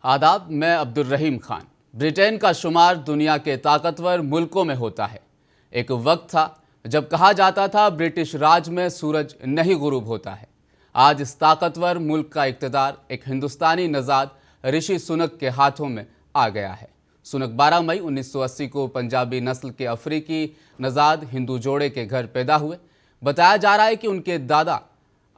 आदाब, मैं अब्दुल रहीम खान। ब्रिटेन का शुमार दुनिया के ताकतवर मुल्कों में होता है। एक वक्त था जब कहा जाता था ब्रिटिश राज में सूरज नहीं गुरूब होता है। आज इस ताकतवर मुल्क का इक़्तिदार एक हिंदुस्तानी नज़ाद ऋषि सुनक के हाथों में आ गया है। सुनक 12 मई 1980 को पंजाबी नस्ल के अफ्रीकी नज़ाद हिंदू जोड़े के घर पैदा हुए। बताया जा रहा है कि उनके दादा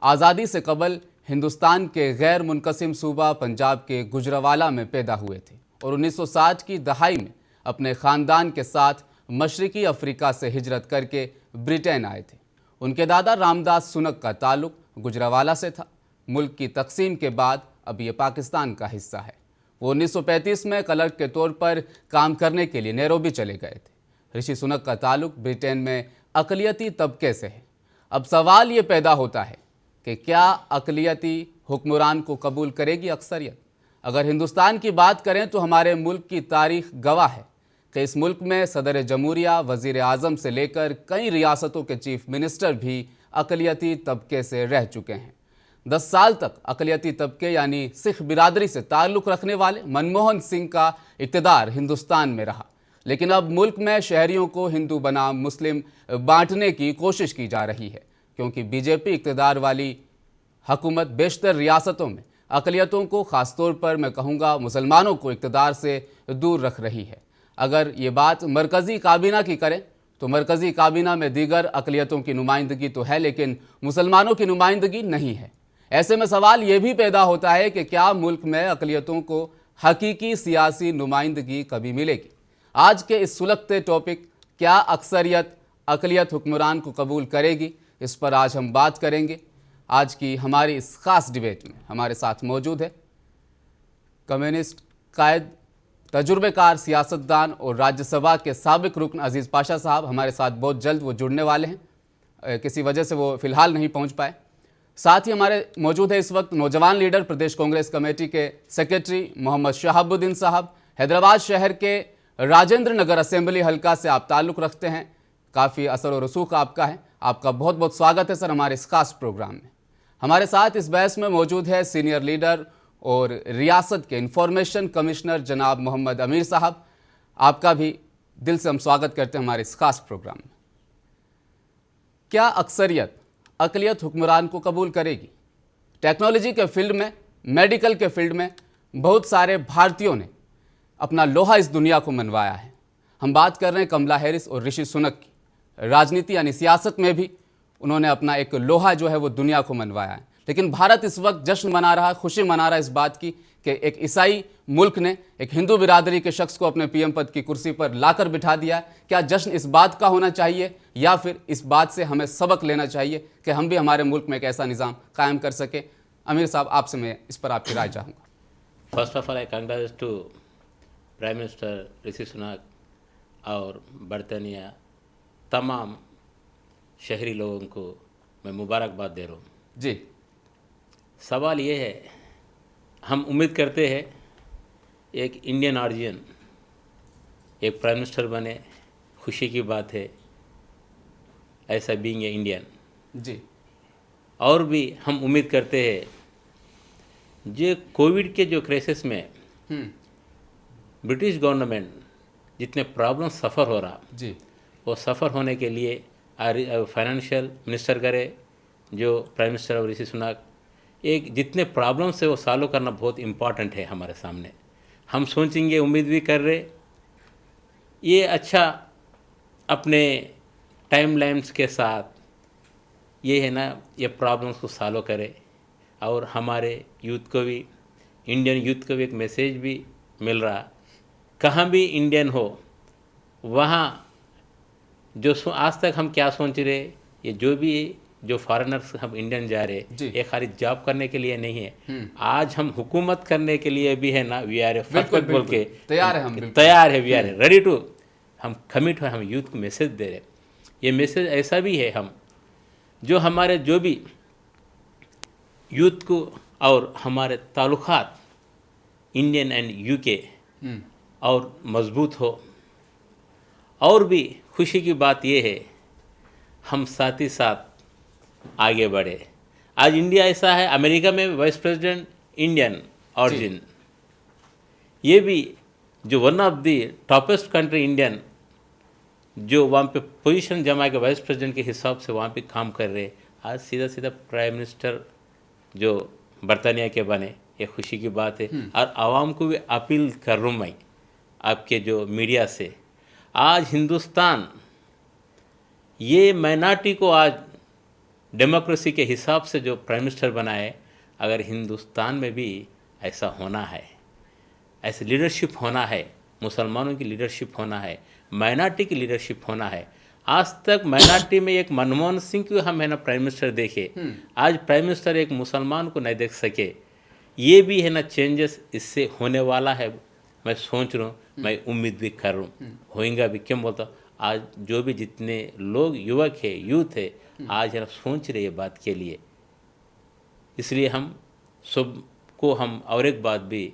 आज़ादी से कबल हिंदुस्तान के गैर मुनक़सिम सूबा पंजाब के गुजरावाला में पैदा हुए थे और 1960 की दहाई में अपने ख़ानदान के साथ मशरक़ी अफ्रीका से हिजरत करके ब्रिटेन आए थे। उनके दादा रामदास सुनक का ताल्लुक़ गुजरावाला से था। मुल्क की तकसीम के बाद अब ये पाकिस्तान का हिस्सा है। वो 1935 में क्लर्क के तौर पर काम करने के लिए नैरोबी चले गए थे। ऋषि सुनक का ताल्लुक़ ब्रिटेन में अक़लियती तबके से है। अब सवाल ये पैदा होता है कि क्या अक़लियती हुक्मरान को कबूल करेगी अक्सरियत? अगर हिंदुस्तान की बात करें तो हमारे मुल्क की तारीख गवाह है कि इस मुल्क में सदर जमहूरिया, वज़ीर आज़म से लेकर कई रियासतों के चीफ मिनिस्टर भी अक़लियती तबके से रह चुके हैं। 10 साल तक अक़लियती तबके यानी सिख बिरादरी से ताल्लुक़ रखने वाले मनमोहन सिंह का इक़्तिदार हिंदुस्तान में रहा, लेकिन अब मुल्क में शहरियों को हिंदू बनाम मुस्लिम बांटने की कोशिश की जा रही है, क्योंकि बीजेपी इक़्तिदार वाली हुकूमत बेशतर रियासतों में अक़लियतों को, ख़ासतौर पर मैं कहूँगा मुसलमानों को, इक़्तिदार से दूर रख रही है। अगर ये बात मरकज़ी काबीना की करें तो मरकज़ी काबीना में दीगर अक़लियतों की नुमाइंदगी तो है, लेकिन मुसलमानों की नुमाइंदगी नहीं है। ऐसे में सवाल ये भी पैदा होता है कि क्या मुल्क में अक़लियतों को हकीकी सियासी नुमाइंदगी कभी मिलेगी? आज के इस सुलगते टॉपिक क्या अक्सरियत अक़लियत हुक्मरान को कबूल करेगी, इस पर आज हम बात करेंगे। आज की हमारी इस ख़ास डिबेट में हमारे साथ मौजूद है कम्युनिस्ट कायद, तजुर्बेकार सियासतदान और राज्यसभा के साबिक रुकन अजीज़ पाशा साहब। हमारे साथ बहुत जल्द वो जुड़ने वाले हैं, किसी वजह से वो फ़िलहाल नहीं पहुंच पाए। साथ ही हमारे मौजूद है इस वक्त नौजवान लीडर, प्रदेश कांग्रेस कमेटी के सेक्रेटरी मोहम्मद शहाबुद्दीन साहब। हैदराबाद शहर के राजेंद्र नगर असेंबली हल्का से आप ताल्लुक़ रखते हैं, काफ़ी असर और रसूख आपका है। आपका बहुत बहुत स्वागत है सर हमारे इस खास प्रोग्राम में। हमारे साथ इस बहस में मौजूद है सीनियर लीडर और रियासत के इंफॉर्मेशन कमिश्नर जनाब मोहम्मद अमीर साहब। आपका भी दिल से हम स्वागत करते हैं हमारे इस खास प्रोग्राम में। क्या अक्सरियत अक़लियत हुक्मरान को कबूल करेगी? टेक्नोलॉजी के फील्ड में, मेडिकल के फील्ड में बहुत सारे भारतीयों ने अपना लोहा इस दुनिया को मनवाया है। हम बात कर रहे हैं कमला हैरिस और ऋषि सुनक की। राजनीति यानी सियासत में भी उन्होंने अपना एक लोहा जो है वो दुनिया को मनवाया है। लेकिन भारत इस वक्त जश्न मना रहा, खुशी मना रहा है इस बात की कि एक ईसाई मुल्क ने एक हिंदू बिरादरी के शख्स को अपने पीएम पद की कुर्सी पर लाकर बिठा दिया है। क्या जश्न इस बात का होना चाहिए या फिर इस बात से हमें सबक लेना चाहिए कि हम भी हमारे मुल्क में एक ऐसा निज़ाम कायम कर सके? अमीर साहब, आपसे मैं इस पर आपकी राय चाहूँगा। First of all I congratulate to prime minister Rishi Sunak और बरतानिया तमाम शहरी लोगों को मैं मुबारकबाद दे रहा हूँ जी। सवाल ये है, हम उम्मीद करते हैं एक इंडियन ऑरिजिन एक प्राइम मिनिस्टर बने, खुशी की बात है ऐसा बीइंग ए इंडियन जी। और भी हम उम्मीद करते हैं जो कोविड के जो क्राइसिस में ब्रिटिश गवर्नमेंट जितने प्रॉब्लम सफ़र हो रहा जी, वो सफ़र होने के लिए फाइनेंशियल मिनिस्टर करे जो प्राइम मिनिस्टर और ऋषि सुनक, एक जितने प्रॉब्लम्स है वो सॉल्व करना बहुत इम्पॉर्टेंट है हमारे सामने। हम सोचेंगे, उम्मीद भी कर रहे ये अच्छा अपने टाइमलाइन्स के साथ ये है ना, ये प्रॉब्लम्स को सॉल्व करे और हमारे यूथ को भी, इंडियन यूथ को भी एक मैसेज भी मिल रहा, कहाँ भी इंडियन हो वहाँ जो आज तक हम क्या सोच रहे, ये जो फॉरेनर्स हम इंडियन जा रहे, ये खाली जॉब करने के लिए नहीं है, आज हम हुकूमत करने के लिए भी है ना, वी आर बोल के तैयार है, हम तैयार है, वी आर रेडी टू, हम कमिट हो, हम यूथ को मैसेज दे रहे। ये मैसेज ऐसा भी है हम जो हमारे जो भी यूथ को और हमारे ताल्लुकात इंडियन एंड यूके और मजबूत हो। और भी खुशी की बात यह है हम साथ ही साथ आगे बढ़े। आज इंडिया ऐसा है, अमेरिका में वाइस प्रेसिडेंट इंडियन ऑरिजिन, ये भी जो one of the toppest country Indian जो वहाँ पे पोजीशन जमा के वाइस प्रेसिडेंट के हिसाब से वहाँ पे काम कर रहे, आज सीधा सीधा प्राइम मिनिस्टर जो बरतानिया के बने, ये खुशी की बात है। और आवाम को भी अपील कर रहा हूँ मैं आपके जो मीडिया से, आज हिंदुस्तान ये माइनॉरिटी को आज डेमोक्रेसी के हिसाब से जो प्राइम मिनिस्टर बनाए, अगर हिंदुस्तान में भी ऐसा होना है, ऐसे लीडरशिप होना है, मुसलमानों की लीडरशिप होना है, माइनॉरिटी की लीडरशिप होना है। आज तक माइनॉरिटी में एक मनमोहन सिंह को हम है ना प्राइम मिनिस्टर देखे, आज प्राइम मिनिस्टर एक मुसलमान को नहीं देख सके। ये भी है ना चेंजेस इससे होने वाला है, मैं सोच रहा हूँ, मैं उम्मीद भी कर रहा हूँ होएगा भी। क्यों बोलता हूँ, आज जो भी जितने लोग युवक है, यूथ है, आज है ना सोच रहे ये बात के लिए। इसलिए हम सबको हम और एक बात भी,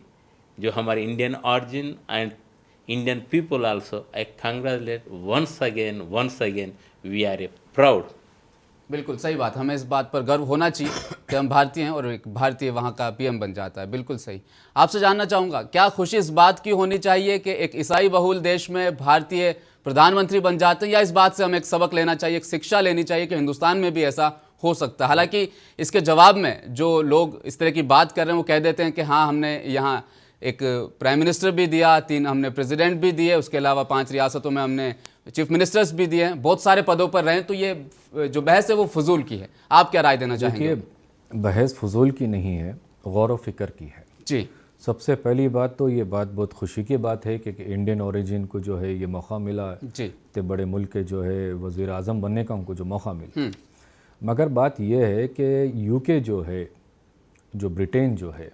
जो हमारे Indian origin and Indian people also, I congratulate once again we are a proud. बिल्कुल सही बात, हमें इस बात पर गर्व होना चाहिए कि हम भारतीय हैं और एक भारतीय वहाँ का पीएम बन जाता है। बिल्कुल सही। आपसे जानना चाहूँगा, क्या खुशी इस बात की होनी चाहिए कि एक ईसाई बहुल देश में भारतीय प्रधानमंत्री बन जाते हैं, या इस बात से हमें एक सबक लेना चाहिए, एक शिक्षा लेनी चाहिए कि हिंदुस्तान में भी ऐसा हो सकता है? हालांकि इसके जवाब में जो लोग इस तरह की बात कर रहे हैं वो कह देते हैं कि हाँ, हमने यहाँ एक प्राइम मिनिस्टर भी दिया, 3 हमने प्रेसिडेंट भी दिए, उसके अलावा 5 रियासतों में हमने चीफ मिनिस्टर्स भी दिए हैं, बहुत सारे पदों पर रहे। तो ये जो बहस है वो फजूल की है, आप क्या राय देना चाहेंगे? देखिए, बहस फजूल की नहीं है, गौर व फिक्र की है। जी, सबसे पहली बात तो ये बात बहुत खुशी की बात है कि इंडियन ओरिजिन को जो है ये मौका मिला, जी, इतने बड़े मुल्क के जो है वज़ीर आज़म बनने का उनको जो मौका मिला। मगर बात यह है कि यूके जो है, जो ब्रिटेन जो है,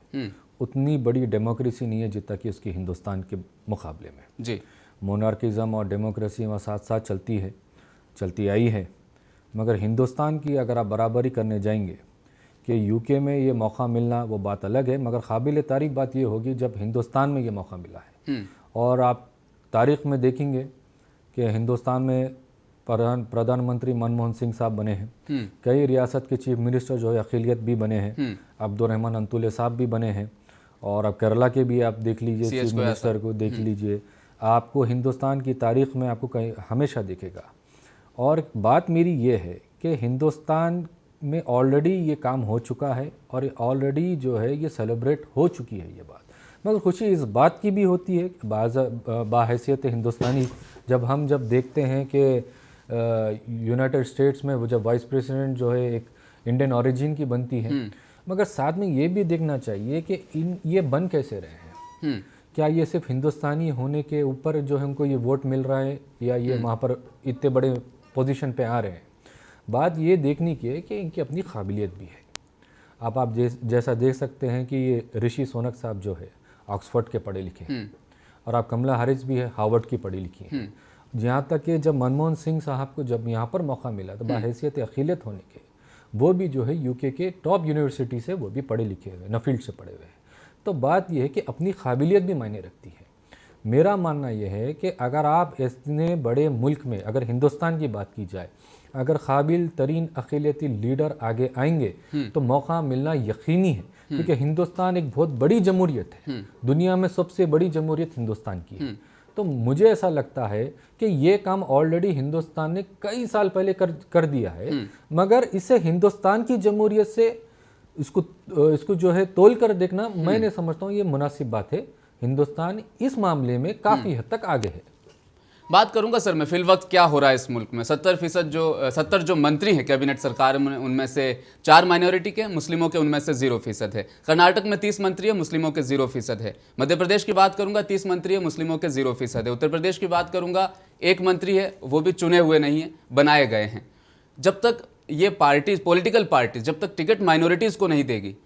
उतनी बड़ी डेमोक्रेसी नहीं है जितना कि उसकी हिंदुस्तान के मुकाबले में। जी, मोनार्किज़म और डेमोक्रेसी वहाँ साथ साथ चलती आई है। मगर हिंदुस्तान की अगर आप बराबरी करने जाएंगे कि यूके में ये मौका मिलना वो बात अलग है, मगर काबिल तारीफ़ बात ये होगी जब हिंदुस्तान में ये मौका मिला है। और आप तारीख़ में देखेंगे कि हिंदुस्तान में प्रधानमंत्री मनमोहन सिंह साहब बने हैं, कई रियासत के चीफ मिनिस्टर जो है अक़लियत भी बने हैं, अब्दुर्रहमान अंतुले साहब भी बने हैं, और अब केरला के भी आप देख लीजिए, चीफ मिनिस्टर को देख लीजिए, आपको हिंदुस्तान की तारीख़ में आपको कहीं हमेशा दिखेगा। और बात मेरी ये है कि हिंदुस्तान में ऑलरेडी ये काम हो चुका है और ऑलरेडी जो है ये सेलिब्रेट हो चुकी है ये बात। मगर खुशी इस बात की भी होती है कि बाहैसियत हिंदुस्तानी जब देखते हैं कि यूनाइटेड स्टेट्स में वो जब वाइस प्रेसिडेंट जो है एक इंडियन ओरिजिन की बनती है, मगर साथ में ये भी देखना चाहिए कि ये बन कैसे रहे हैं। क्या ये सिर्फ हिंदुस्तानी होने के ऊपर जो है उनको ये वोट मिल रहा है, या ये वहाँ पर इतने बड़े पोजीशन पे आ रहे हैं? बात ये देखने की है कि इनकी अपनी काबिलियत भी है। आप जैसा देख सकते हैं कि ये ऋषि सुनक साहब जो है ऑक्सफोर्ड के पढ़े लिखे हैं, और आप कमला हैरिस भी है हार्वर्ड की पढ़ी लिखी हैं। जहाँ तक कि जब मनमोहन सिंह साहब को जब यहाँ पर मौका मिला तो बाहैसियत अक़लियत होने के वो भी जो है यूके के टॉप यूनिवर्सिटी से वो भी पढ़े लिखे हुए, नफील्ड से पढ़े हुए हैं। तो बात यह है कि अपनी काबिलियत भी मायने रखती है। मेरा मानना यह है कि अगर आप इतने बड़े मुल्क में, अगर हिंदुस्तान की बात की जाए, अगर काबिल तरीन अक़लियती लीडर आगे आएंगे तो मौका मिलना यकीनी है, क्योंकि हिंदुस्तान एक बहुत बड़ी जमहूरियत है, दुनिया में सबसे बड़ी जमहूरियत हिंदुस्तान की है। तो मुझे ऐसा लगता है कि ये काम ऑलरेडी हिंदुस्तान ने कई साल पहले कर दिया है, मगर इसे हिंदुस्तान की जमहूरियत से इसको जो है तोल कर देखना, मैं नहीं समझता हूँ ये मुनासिब बात है। हिंदुस्तान इस मामले में काफ़ी हद तक आगे है। बात करूंगा सर मैं फिल वक्त क्या हो रहा है इस मुल्क में। 70% जो मंत्री हैं कैबिनेट सरकार में, उनमें से 4 माइनॉरिटी के, मुस्लिमों के उनमें से 0% है। कर्नाटक में 30 मंत्री है, मुस्लिमों के 0% है। मध्य प्रदेश की बात करूंगा 30 मंत्री है, मुस्लिमों के 0% है। उत्तर प्रदेश की बात करूंगा 1 मंत्री है, वो भी चुने हुए नहीं है, बनाए गए हैं। जब तक ये पार्टीज, पॉलिटिकल पार्टीज जब तक टिकट माइनॉरिटीज़ को नहीं देगी,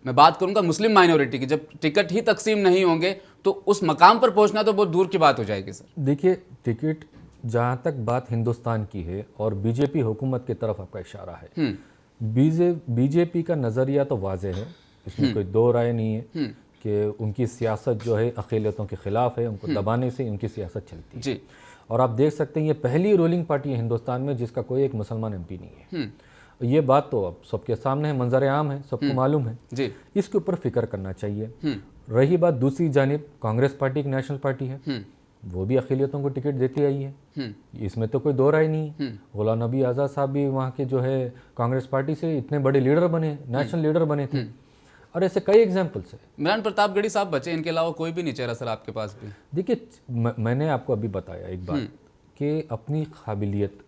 मैं बात करूंगा मुस्लिम माइनॉरिटी की, जब टिकट ही तकसीम नहीं होंगे तो उस मकाम पर पहुंचना तो बहुत दूर की बात हो जाएगी सर। देखिए, टिकट जहाँ तक बात हिंदुस्तान की है और बीजेपी हुकूमत की तरफ आपका इशारा है, बीजेपी का नज़रिया तो वाज़ेह है, इसमें कोई दो राय नहीं है कि उनकी सियासत जो है अक़लियतों के ख़िलाफ़ है, उनको दबाने से उनकी सियासत चलती है जी। और आप देख सकते हैं ये पहली रूलिंग पार्टी है हिंदुस्तान में जिसका कोई एक मुसलमान एमपी नहीं है। ये बात तो अब सबके सामने है, मंजर आम है, सबको मालूम है जी। इसके ऊपर फिक्र करना चाहिए। रही बात दूसरी जानिब, कांग्रेस पार्टी एक नेशनल पार्टी है, वो भी अक़लियतों को टिकट देती आई है, इसमें तो कोई दो राय नहीं है। गुलाम नबी आज़ाद साहब भी वहाँ के जो है कांग्रेस पार्टी से इतने बड़े लीडर बने, नेशनल लीडर बने थे, और ऐसे कई एग्जाम्पल्स है। इमरान प्रतापगढ़ी साहब बचे, इनके अलावा कोई भी नहीं चेहरा सर आपके पास भी? देखिए, मैंने आपको अभी बताया एक बात कि अपनी काबिलियत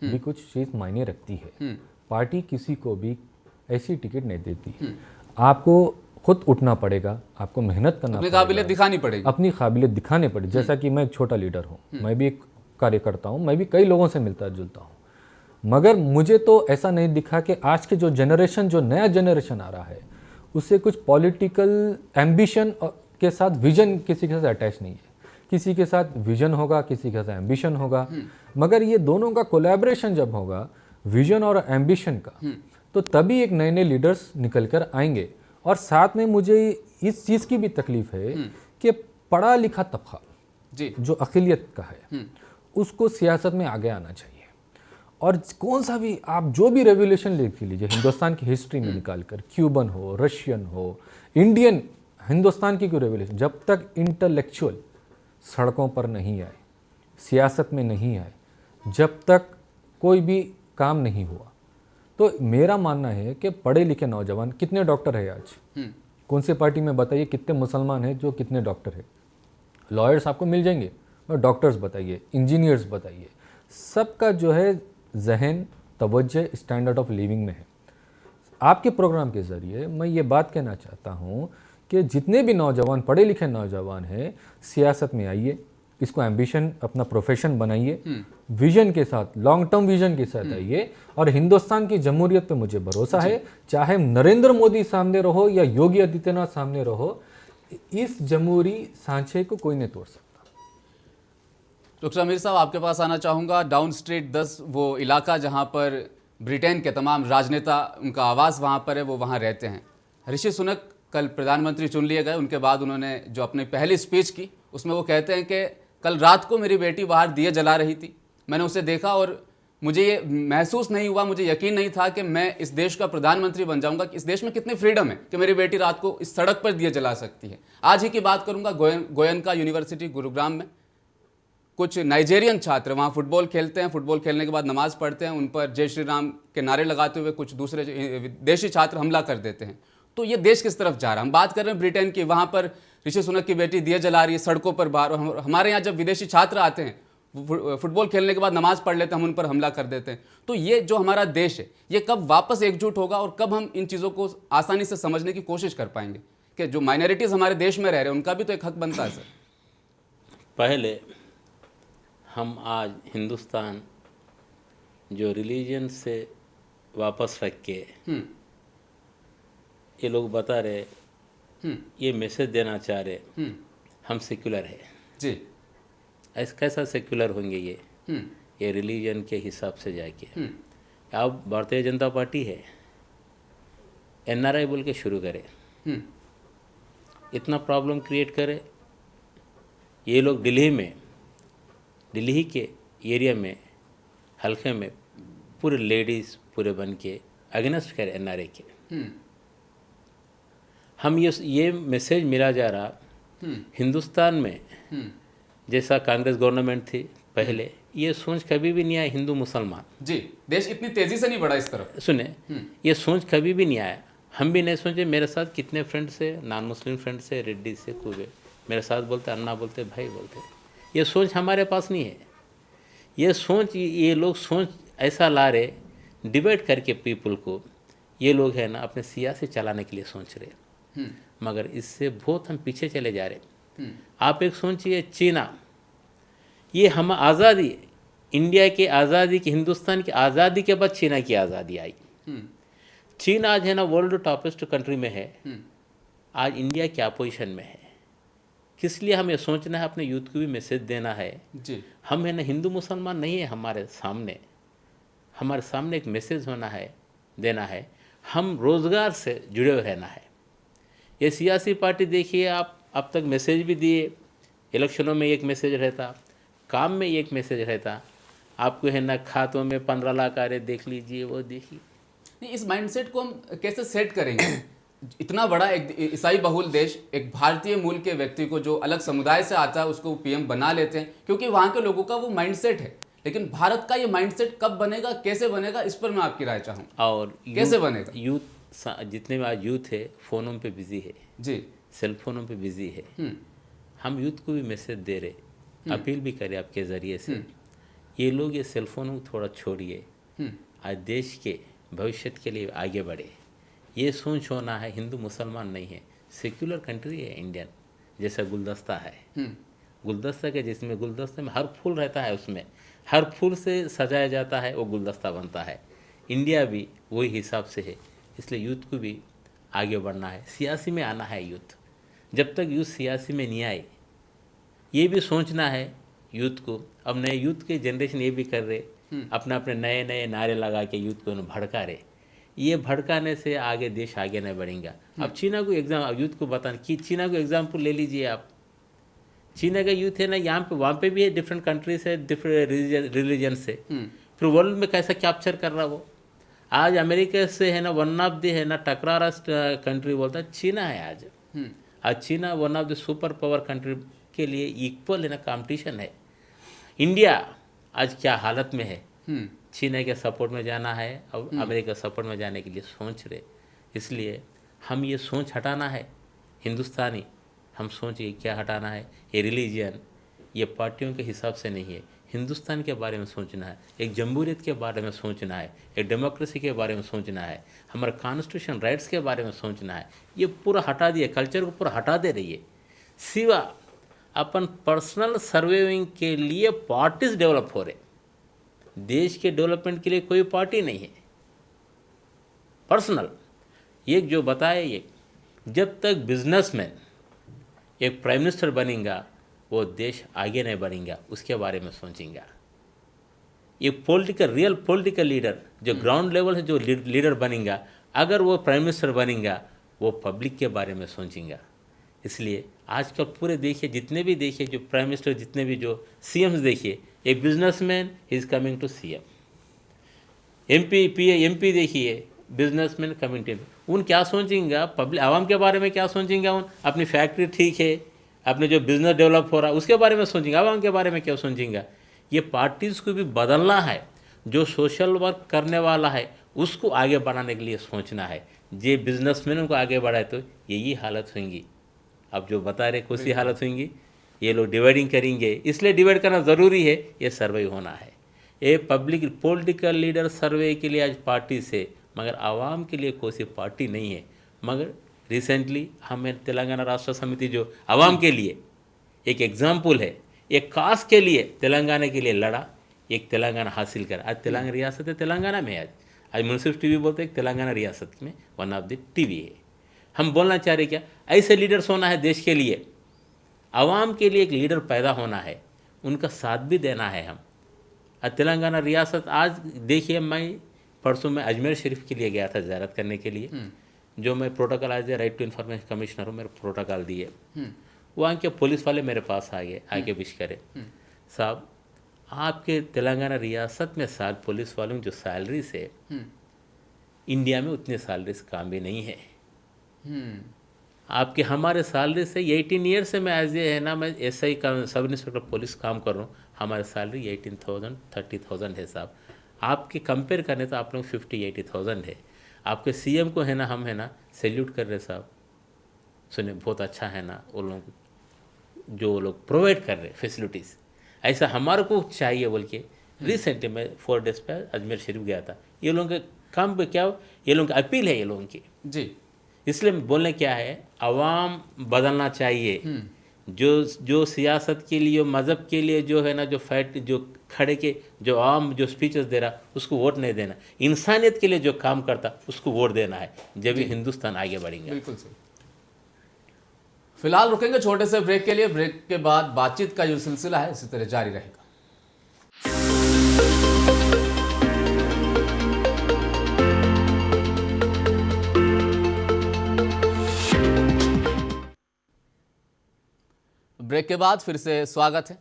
भी कुछ चीज़ मायने रखती है। पार्टी किसी को भी ऐसी टिकट नहीं देती, आपको खुद उठना पड़ेगा, आपको मेहनत करना अपनी पड़ेगा, काबिलियत दिखानी पड़ेगी, अपनी काबिलियत दिखाने पड़े। जैसा कि मैं एक छोटा लीडर हूँ, मैं भी एक कार्यकर्ता हूँ, मैं भी कई लोगों से मिलता जुलता हूँ, मगर मुझे तो ऐसा नहीं दिखा कि आज के जो जनरेशन, जो नया जनरेशन आ रहा है, उससे कुछ पॉलिटिकल एम्बिशन के साथ विजन किसी के साथ अटैच नहीं है। किसी के साथ विजन होगा, किसी के साथ एम्बिशन होगा, मगर ये दोनों का कोलैबोरेशन जब होगा, विजन और एम्बिशन का, तो तभी एक नए नए लीडर्स निकल कर आएंगे। और साथ में मुझे इस चीज़ की भी तकलीफ है कि पढ़ा लिखा तबका जी, जो अक़लियत का है, उसको सियासत में आगे आना चाहिए। और कौन सा भी आप जो भी रेवोल्यूशन देख लीजिए हिंदुस्तान की हिस्ट्री में निकाल कर, क्यूबन हो, रशियन हो, इंडियन, हिंदुस्तान की कोई रेवोल्यूशन, जब तक इंटेलेक्चुअल सड़कों पर नहीं आए, सियासत में नहीं आए, जब तक कोई भी काम नहीं हुआ। तो मेरा मानना है कि पढ़े लिखे नौजवान, कितने डॉक्टर है आज, कौन सी पार्टी में बताइए, कितने मुसलमान हैं जो कितने डॉक्टर है? लॉयर्स आपको मिल जाएंगे, और डॉक्टर्स बताइए, इंजीनियर्स बताइए, सबका जो है जहन, तवज्जो स्टैंडर्ड ऑफ लिविंग में है। आपके प्रोग्राम के ज़रिए मैं ये बात कहना चाहता हूँ कि जितने भी नौजवान, पढ़े लिखे नौजवान हैं, सियासत में आइए, इसको एम्बिशन, अपना प्रोफेशन बनाइए, विजन के साथ, लॉन्ग टर्म विजन के साथ आइए। और हिंदुस्तान की जमहूरियत पे मुझे भरोसा है, चाहे नरेंद्र मोदी सामने रहो या योगी आदित्यनाथ सामने रहो, इस जमहूरी सांचे को कोई नहीं तोड़ सकता। डॉक्टर अमीर साहब, आपके पास आना चाहूँगा। डाउन स्ट्रीट 10 वो इलाका जहाँ पर ब्रिटेन के तमाम राजनेता, उनका आवास वहाँ पर है, वो वहाँ रहते हैं। ऋषि सुनक कल प्रधानमंत्री चुन लिए गए, उनके बाद उन्होंने जो अपनी पहली स्पीच की, उसमें वो कहते हैं कि कल रात को मेरी बेटी बाहर दिए जला रही थी, मैंने उसे देखा और मुझे ये महसूस नहीं हुआ, मुझे यकीन नहीं था कि मैं इस देश का प्रधानमंत्री बन जाऊंगा, कि इस देश में कितनी फ्रीडम है कि मेरी बेटी रात को इस सड़क पर दिए जला सकती है। आज ही की बात करूंगा, गोयनका यूनिवर्सिटी गुरुग्राम में कुछ नाइजेरियन छात्र वहाँ फुटबॉल खेलते हैं, फुटबॉल खेलने के बाद नमाज पढ़ते हैं, उन पर जय श्री राम के नारे लगाते हुए कुछ दूसरे विदेशी छात्र हमला कर देते हैं। तो ये देश किस तरफ जा रहा है? हम बात कर रहे हैं ब्रिटेन की, वहाँ पर ऋषि सुनक की बेटी दिए जला रही है सड़कों पर बाहर, और हमारे यहाँ जब विदेशी छात्र आते हैं, फुटबॉल खेलने के बाद नमाज पढ़ लेते हैं, हम उन पर हमला कर देते हैं। तो ये जो हमारा देश है, ये कब वापस एकजुट होगा और कब हम इन चीज़ों को आसानी से समझने की कोशिश कर पाएंगे कि जो माइनॉरिटीज़ हमारे देश में रह रहे हैं, उनका भी तो एक हक बनता है सर। पहले हम आज हिंदुस्तान जो रिलीजन से वापस रख के ये लोग बता रहे, ये मैसेज देना चाह रहे हम सेक्युलर है जी, ऐसा कैसा सेक्युलर होंगे ये रिलीजन के हिसाब से जाके। अब भारतीय जनता पार्टी है, एनआरआई बोल के शुरू करे, इतना प्रॉब्लम क्रिएट करे। ये लोग दिल्ली के एरिया में, हल्के में पूरे लेडीज़ पूरे बन के अगेंस्ट करे एनआरआई के। हम ये मैसेज मिला जा रहा हिंदुस्तान में, जैसा कांग्रेस गवर्नमेंट थी पहले, ये सोच कभी भी नहीं आया हिंदू मुसलमान जी, देश इतनी तेज़ी से नहीं बढ़ा इस तरफ। सुने, ये सोच कभी भी नहीं आया, हम भी नहीं सोचे। मेरे साथ कितने फ्रेंड्स से, नॉन मुस्लिम फ्रेंड्स से, रेड्डी से, कुबे, मेरे साथ बोलते अन्ना बोलते, भाई बोलते। ये सोच हमारे पास नहीं है। ये लोग सोच ऐसा ला रहे, डिबेट करके पीपल को, ये लोग है ना अपने सियासी चलाने के लिए सोच रहे, मगर इससे बहुत हम पीछे चले जा रहे। आप एक सोचिए, चीना, ये हम आज़ादी, इंडिया की आज़ादी की, हिंदुस्तान की आज़ादी के बाद चीना की आज़ादी आई। चीन आज है ना वर्ल्ड टॉपेस्ट कंट्री में है, आज इंडिया क्या पोजीशन में है। किस लिए हमें सोचना है, अपने यूथ को भी मैसेज देना है जी। हम है ना हिंदू मुसलमान नहीं है हमारे सामने एक मैसेज होना है, देना है। हम रोज़गार से जुड़े हुए रहना है। ये सियासी पार्टी देखिए आप, अब तक मैसेज भी दिए, इलेक्शनों में एक मैसेज रहता, काम में एक मैसेज रहता, आपको है ना खातों में 15 लाख आ रहे, देख लीजिए, वो देखिए। नहीं, इस माइंडसेट को हम कैसे सेट करेंगे इतना बड़ा एक ईसाई बहुल देश एक भारतीय मूल के व्यक्ति को जो अलग समुदाय से आता है उसको पीएम बना लेते हैं, क्योंकि वहाँ के लोगों का वो माइंडसेट है। लेकिन भारत का ये माइंडसेट कब बनेगा, कैसे बनेगा, इस पर मैं आपकी राय चाहूँ। और कैसे बनेगा? यूथ जितने भी आज यूथ है फ़ोनों पे बिजी है जी, सेल फोनों पे बिजी है। हम यूथ को भी मैसेज दे रहे, अपील भी करें आपके ज़रिए से, ये लोग ये सेल फोनों को थोड़ा छोड़िए, आज देश के भविष्य के लिए आगे बढ़े। ये सोच होना है, हिंदू मुसलमान नहीं है, सेक्युलर कंट्री है इंडियन, जैसा गुलदस्ता है, गुलदस्ता के जिसमें गुलदस्ते में हर फूल रहता है, उसमें हर फूल से सजाया जाता है, वो गुलदस्ता बनता है। इंडिया भी वही हिसाब से है, इसलिए यूथ को भी आगे बढ़ना है, सियासी में आना है यूथ। जब तक यूथ सियासी में नहीं आए, ये भी सोचना है यूथ को। अब नए यूथ के जनरेशन ये भी कर रहे, अपने अपने नए नए नारे लगा के यूथ को भड़का रहे। ये भड़काने से आगे देश आगे नहीं बढ़ेगा। अब चीना को एग्जाम यूथ को बताना कि चीना को एग्जाम्पल ले लीजिए आप। चीना का यूथ है ना, यहाँ पे वहाँ पे भी है, डिफरेंट कंट्रीज है, डिफरेंट रिलीजन से, फिर वर्ल्ड में कैसा कैप्चर कर रहा वो। आज अमेरिका से है ना वन ऑफ द है ना टकरा रहा कंट्री बोलता है चीना है आज। आज चीना one of the super power country के लिए इक्वल है ना, कंपटीशन है। इंडिया आज क्या हालत में है, चीना के सपोर्ट में जाना है और अमेरिका सपोर्ट में जाने के लिए सोच रहे। इसलिए हम ये सोच हटाना है, हिंदुस्तानी हम सोच ये क्या हटाना है, ये रिलीजन ये पार्टियों के हिसाब से नहीं है, हिंदुस्तान के बारे में सोचना है, एक जमहूरियत के बारे में सोचना है, एक डेमोक्रेसी के बारे में सोचना है, हमारे कॉन्स्टिट्यूशन राइट्स के बारे में सोचना है। ये पूरा हटा दिए, कल्चर को पूरा हटा दे रही है, सिवा अपन पर्सनल सर्वाइविंग के लिए पार्टीज डेवलप हो रहे। देश के डेवलपमेंट के लिए कोई पार्टी नहीं है, पर्सनल। ये जो बताए, ये जब तक बिजनेसमैन एक प्राइम मिनिस्टर बनेगा वो देश आगे नहीं बढ़ेगा, उसके बारे में सोचेंगे। ये पॉलिटिकल रियल पॉलिटिकल लीडर जो ग्राउंड लेवल से जो लीडर बनेगा, अगर वो प्राइम मिनिस्टर बनेगा वो पब्लिक के बारे में सोचेंगे। इसलिए आजकल पूरे देखिए, जितने भी देखिए जो प्राइम मिनिस्टर, जितने भी जो सीएम्स देखिए, एक businessman is coming to CM, MP देखिए बिजनेसमैन कमिंग टू, उन क्या सोचेंगे, पब्लिक आवाम के बारे में क्या सोचेंगे, उन अपनी फैक्ट्री ठीक है, अपने जो बिजनेस डेवलप हो रहा है उसके बारे में सोचेंगे, आवाम के बारे में क्या सोचेंगे। ये पार्टीज़ को भी बदलना है, जो सोशल वर्क करने वाला है उसको आगे बढ़ाने के लिए सोचना है। जे बिजनेसमैन को आगे बढ़ाए तो यही हालत होंगी। अब जो बता रहे कौन सी हालत होंगी, ये लोग डिवाइडिंग करेंगे, इसलिए डिवाइड करना ज़रूरी है, ये सर्वे होना है। ये पब्लिक पॉलिटिकल लीडर सर्वे के लिए आज पार्टी से, मगर आवाम के लिए कोई सी पार्टी नहीं है। मगर रिसेंटली हमें तेलंगाना राष्ट्र समिति जो आवाम के लिए एक एग्जाम्पल है, एक कास्ट के लिए तेलंगाना के लिए लड़ा, एक तेलंगाना हासिल करा। आज तेलंगाना रियासत है, तेलंगाना में आज मुनसिफ टीवी बोलते हैं, तेलंगाना रियासत में वन ऑफ द टीवी है। हम बोलना चाह रहे क्या, ऐसे लीडर्स होना है देश के लिए, आवाम के लिए एक लीडर पैदा होना है, उनका साथ भी देना है हम। आज तेलंगाना रियासत आज देखिए, मैं परसों मैं अजमेर शरीफ के लिए गया था ज़ियारत करने के लिए, जो मैं प्रोटोकॉल आज राइट टू इन्फॉर्मेशन कमिश्नर हूँ, मेरे प्रोटोकॉल दिए। वहाँ के पुलिस वाले मेरे पास आके विश करे, साहब आपके तेलंगाना रियासत में साल पुलिस वालों की जो सैलरी से इंडिया में उतने सैलरी से काम भी नहीं है। आपके हमारे सैलरी से 18 ईयर से मैं एज ए है ना, मैं एसआई का सब इंस्पेक्टर पुलिस काम कर रहा हूँ, हमारी सैलरी 18,000 30,000 है साहब। आपके कंपेयर करने तो आप लोग 50-80,000 है। आपके सीएम को है ना, हम है ना सैल्यूट कर रहे साहब, सुने बहुत अच्छा है ना, वो लोग जो लोग प्रोवाइड कर रहे फैसिलिटीज़, ऐसा हमारे को चाहिए बोल के। रिसेंटली मैं 4 डेज पे अजमेर शरीफ गया था। ये लोगों के काम पे क्या हो, ये लोगों की अपील है ये लोगों की जी। इसलिए बोलने क्या है, आवाम बदलना चाहिए। जो सियासत के लिए, मज़हब के लिए जो है ना, जो फैट जो खड़े के जो आम जो स्पीचेस दे रहा, उसको वोट नहीं देना। इंसानियत के लिए जो काम करता उसको वोट देना है, जब भी हिंदुस्तान आगे बढ़ेगा। बिल्कुल सही। फिलहाल रुकेंगे छोटे से ब्रेक के लिए। ब्रेक के बाद बातचीत का जो सिलसिला है इसी तरह जारी रहेगा। ब्रेक के बाद फिर से स्वागत है।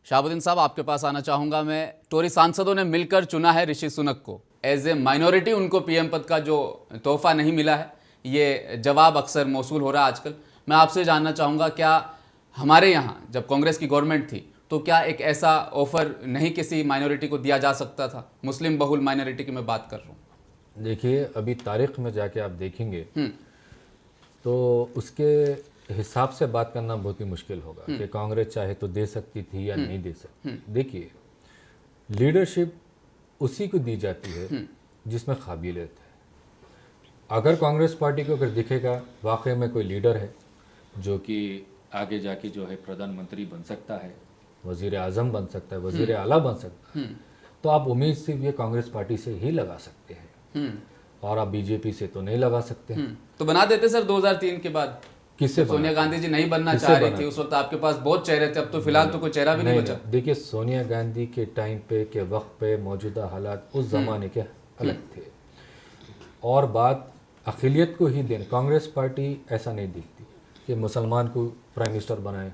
शाहबुद्दीन साहब, आपके पास आना चाहूँगा मैं। टोरी सांसदों ने मिलकर चुना है ऋषि सुनक को एज ए माइनॉरिटी, उनको पीएम पद का जो तोहफा नहीं मिला है, ये जवाब अक्सर मौसूल हो रहा है आजकल। मैं आपसे जानना चाहूँगा, क्या हमारे यहाँ जब कांग्रेस की गवर्नमेंट थी तो क्या एक ऐसा ऑफर नहीं किसी माइनॉरिटी को दिया जा सकता था? मुस्लिम बहुल माइनॉरिटी की मैं बात कर रहा हूँ। देखिए, अभी तारीख में जाके आप देखेंगे तो उसके हिसाब से बात करना बहुत ही मुश्किल होगा कि कांग्रेस चाहे तो दे सकती थी या नहीं दे सकती। देखिए, लीडरशिप उसी को दी जाती है जिसमें काबिलियत है। अगर कांग्रेस पार्टी को अगर दिखेगा वाकई में कोई लीडर है जो कि आगे जाके जो है प्रधानमंत्री बन सकता है, वज़ीर आज़म बन सकता है, वज़ीर आला बन सकता है, तो आप उम्मीद सिर्फ ये कांग्रेस पार्टी से ही लगा सकते हैं और आप बीजेपी से तो नहीं लगा सकते हैं। तो बना देते सर 2003 के बाद। किससे सोनिया गांधी जी नहीं बनना किससे चाह रही बना? थी उस वक्त, आपके पास बहुत चेहरे थे, अब तो फिलहाल तो कोई चेहरा भी नहीं बचा। देखिए, सोनिया गांधी के टाइम पे के वक्त पे मौजूदा हालात उस ज़माने के अलग थे और बात अक़लियत को ही देने। कांग्रेस पार्टी ऐसा नहीं देखती कि मुसलमान को प्राइम मिनिस्टर बनाए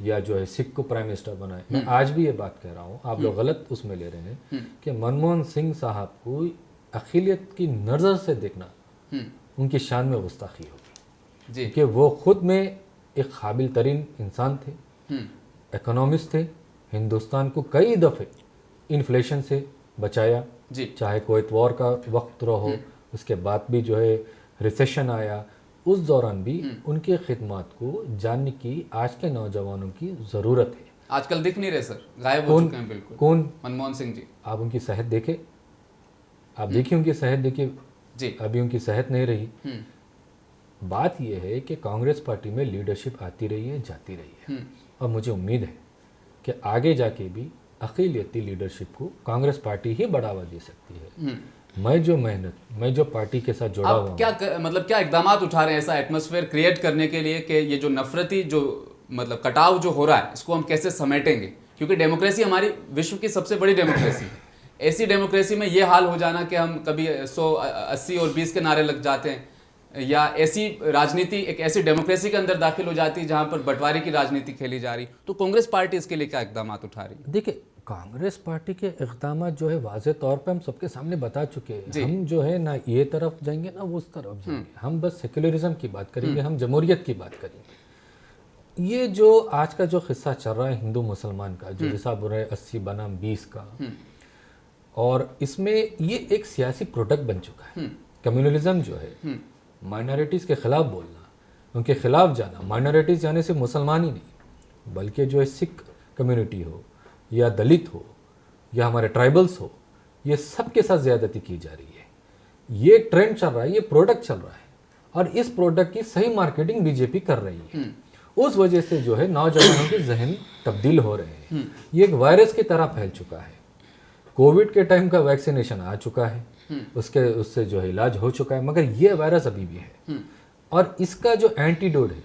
या जो है सिख को प्राइम मिनिस्टर बनाए। मैं आज भी ये बात कह रहा हूँ, आप लोग गलत उसमें ले रहे हैं कि मनमोहन सिंह साहब को अक़लियत की नज़र से देखना उनकी शान में गुस्ताखी होगी जी। कि वो खुद में एक काबिल तरीन इंसान थे, इकोनॉमिस्ट थे, हिंदुस्तान को कई दफ़े इन्फ्लेशन से बचाया जी। चाहे कोविड वॉर का वक्त रहो, उसके बाद भी जो है रिसेशन आया, उस दौरान भी उनकी खिदमत को जानने की आज के नौजवानों की ज़रूरत है। आजकल दिख नहीं रहे सर, गायब हो चुके हैं बिल्कुल। कौन? मनमोहन सिंह जी। आप उनकी सेहत देखे, आप देखिए उनकी सेहत देखिए जी। अभी उनकी सेहत नहीं रही। बात यह है कि कांग्रेस पार्टी में लीडरशिप आती रही है, जाती रही है और मुझे उम्मीद है कि आगे जाके भी अक़लियती लीडरशिप को कांग्रेस पार्टी ही बढ़ावा दे सकती है। मैं जो पार्टी के साथ जुड़ा हुआ आप क्या इकदाम उठा रहे हैं ऐसा एटमॉस्फेयर क्रिएट करने के लिए कि ये जो नफरती जो मतलब कटाव जो हो रहा है इसको हम कैसे समेटेंगे? क्योंकि डेमोक्रेसी हमारी विश्व की सबसे बड़ी डेमोक्रेसी है। ऐसी डेमोक्रेसी में ये हाल हो जाना कि हम कभी 100, 80 और 20 के नारे लग जाते हैं, या ऐसी राजनीति एक ऐसी डेमोक्रेसी के अंदर दाखिल हो जाती है जहां पर बंटवारे की राजनीति खेली जा रही, तो कांग्रेस पार्टी इसके लिए क्या इकदाम उठा रही है? देखिए, कांग्रेस पार्टी के इक़दाम जो है वाज़े तौर पे हम सबके सामने बता चुके हैं। हम जो है ना ये तरफ जाएंगे ना उस तरफ जाएंगे, हम बस सेक्युलरिज्म की बात करेंगे, हम जमहूरियत की बात करेंगे। ये जो आज का जो किस्सा चल रहा है हिंदू मुसलमान का, जो जैसा बोल रहे 80 बनाम 20 का, और इसमें ये एक सियासी प्रोडक्ट बन चुका है। कम्युनलिज्म जो है, माइनॉरिटीज़ के ख़िलाफ़ बोलना, उनके ख़िलाफ़ जाना, माइनॉरिटीज़ यानी सिर्फ मुसलमान ही नहीं बल्कि जो है सिख कम्युनिटी हो या दलित हो या हमारे ट्राइबल्स हो, ये सब के साथ ज़्यादती की जा रही है। ये ट्रेंड चल रहा है, ये प्रोडक्ट चल रहा है और इस प्रोडक्ट की सही मार्केटिंग बीजेपी कर रही है। उस वजह से जो है नौजवानों के जहन तब्दील हो रहे हैं। ये एक वायरस की तरह फैल चुका है। कोविड के टाइम का वैक्सीनेशन आ चुका है, उससे जो है इलाज हो चुका है, मगर ये वायरस अभी भी है और इसका जो एंटीडोट है,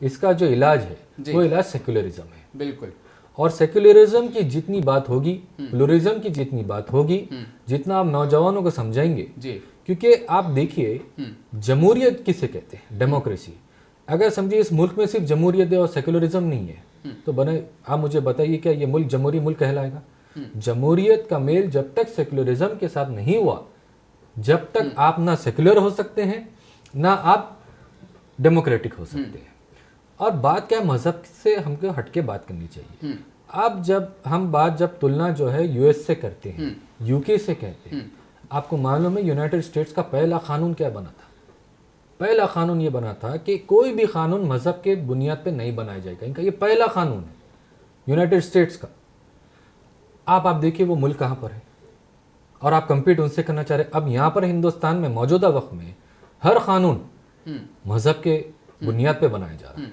इसका जो इलाज है, वो इलाज सेक्युलरिज्म है। बिल्कुल। और सेक्युलरिज्म की जितनी बात होगी, प्लुरलिज्म की जितनी बात होगी, जितना आप नौजवानों को समझाएंगे, क्योंकि आप देखिए जमहूरियत किसे कहते हैं, डेमोक्रेसी। अगर समझिए इस मुल्क में सिर्फ जमहूरियत है और सेक्युलरिज्म नहीं है तो बने आप मुझे बताइए क्या ये मुल्क जमहूरी मुल्क कहलाएगा? जमहूरियत का मेल जब तक सेक्युलरिज्म के साथ नहीं हुआ, जब तक आप ना सेक्युलर हो सकते हैं ना आप डेमोक्रेटिक हो सकते हैं। और बात क्या, मजहब से हमको हटके बात करनी चाहिए। अब जब तुलना जो है यूएस से करते हैं, यूके से कहते हैं, आपको मालूम है यूनाइटेड स्टेट्स का पहला कानून क्या बना था? पहला कानून ये बना था कि कोई भी कानून मजहब के बुनियाद पे नहीं बनाया जाएगा। इनका ये पहला कानून है यूनाइटेड स्टेट्स का। आप देखिए वो मुल्क कहाँ पर है और आप कंपीट उनसे करना चाह रहे। अब यहाँ पर हिंदुस्तान में मौजूदा वक्त में हर कानून मजहब के बुनियाद पे बनाया जा रहा है,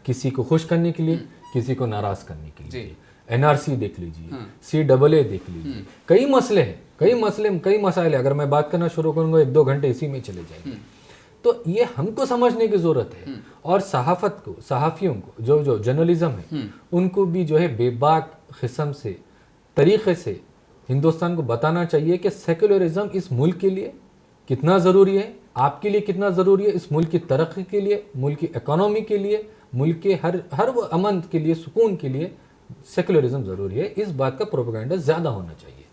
किसी को खुश करने के लिए, किसी को नाराज करने के लिए। एनआरसी देख लीजिए, CAA देख लीजिए, कई मसले हैं, कई मसाइल है। अगर मैं बात करना शुरू करूंगा 1-2 घंटे इसी में चले जाएंगे। तो ये हमको समझने की जरूरत है और सहाफत को, सहाफ़ियों को, जो जर्नलिज्म है, उनको भी जो है बेबाक किस्म से तरीके से हिंदुस्तान को बताना चाहिए कि सेक्युलरिज्म इस मुल्क के लिए कितना ज़रूरी है, आपके लिए कितना ज़रूरी है, इस मुल्क की तरक्की के लिए, मुल्क की इकोनॉमी के लिए, मुल्क के हर वो अमन के लिए, सुकून के लिए सेक्युलरिज्म ज़रूरी है। इस बात का प्रोपेगेंडा ज़्यादा होना चाहिए।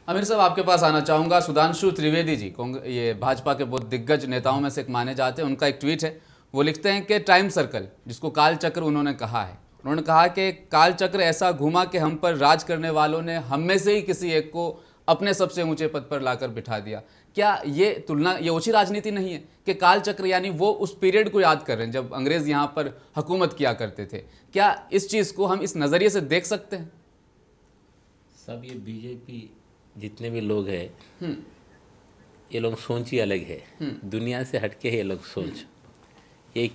आमिर साहब, आपके पास आना चाहूँगा। सुधांशु त्रिवेदी जी ये भाजपा के बहुत दिग्गज नेताओं में से एक माने जाते हैं। उनका एक ट्वीट है, वो लिखते हैं कि टाइम सर्कल, जिसको काल चक्र उन्होंने कहा है, उन्होंने कहा कि काल चक्र ऐसा घूमा कि हम पर राज करने वालों ने हम में से ही किसी एक को अपने सबसे ऊंचे पद पर लाकर बिठा दिया। क्या ये तुलना, ये ओछी राजनीति नहीं है कि काल चक्र यानी वो उस पीरियड को याद कर रहे हैं जब अंग्रेज यहाँ पर हुकूमत किया करते थे? क्या इस चीज़ को हम इस नज़रिए से देख सकते हैं? सब ये बीजेपी जितने भी लोग हैं, ये लोग सोच ही अलग है, दुनिया से हटके है ये लोग सोच। ये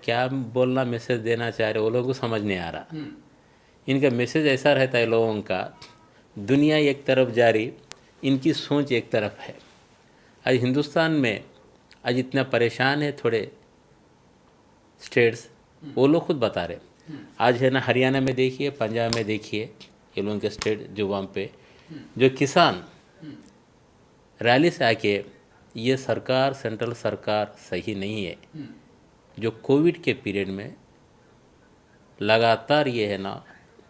क्या बोलना मैसेज देना चाह रहे, वो लोगों को समझ नहीं आ रहा। इनका मैसेज ऐसा रहता है लोगों का, दुनिया एक तरफ जा रही, इनकी सोच एक तरफ है। आज हिंदुस्तान में आज इतना परेशान है थोड़े स्टेट्स, वो लोग खुद बता रहे। आज है ना, हरियाणा में देखिए, पंजाब में देखिए, ये लोगों के स्टेट जो वहाँ पे जो किसान रैली से आके ये सरकार, सेंट्रल सरकार सही नहीं है। जो कोविड के पीरियड में लगातार ये है ना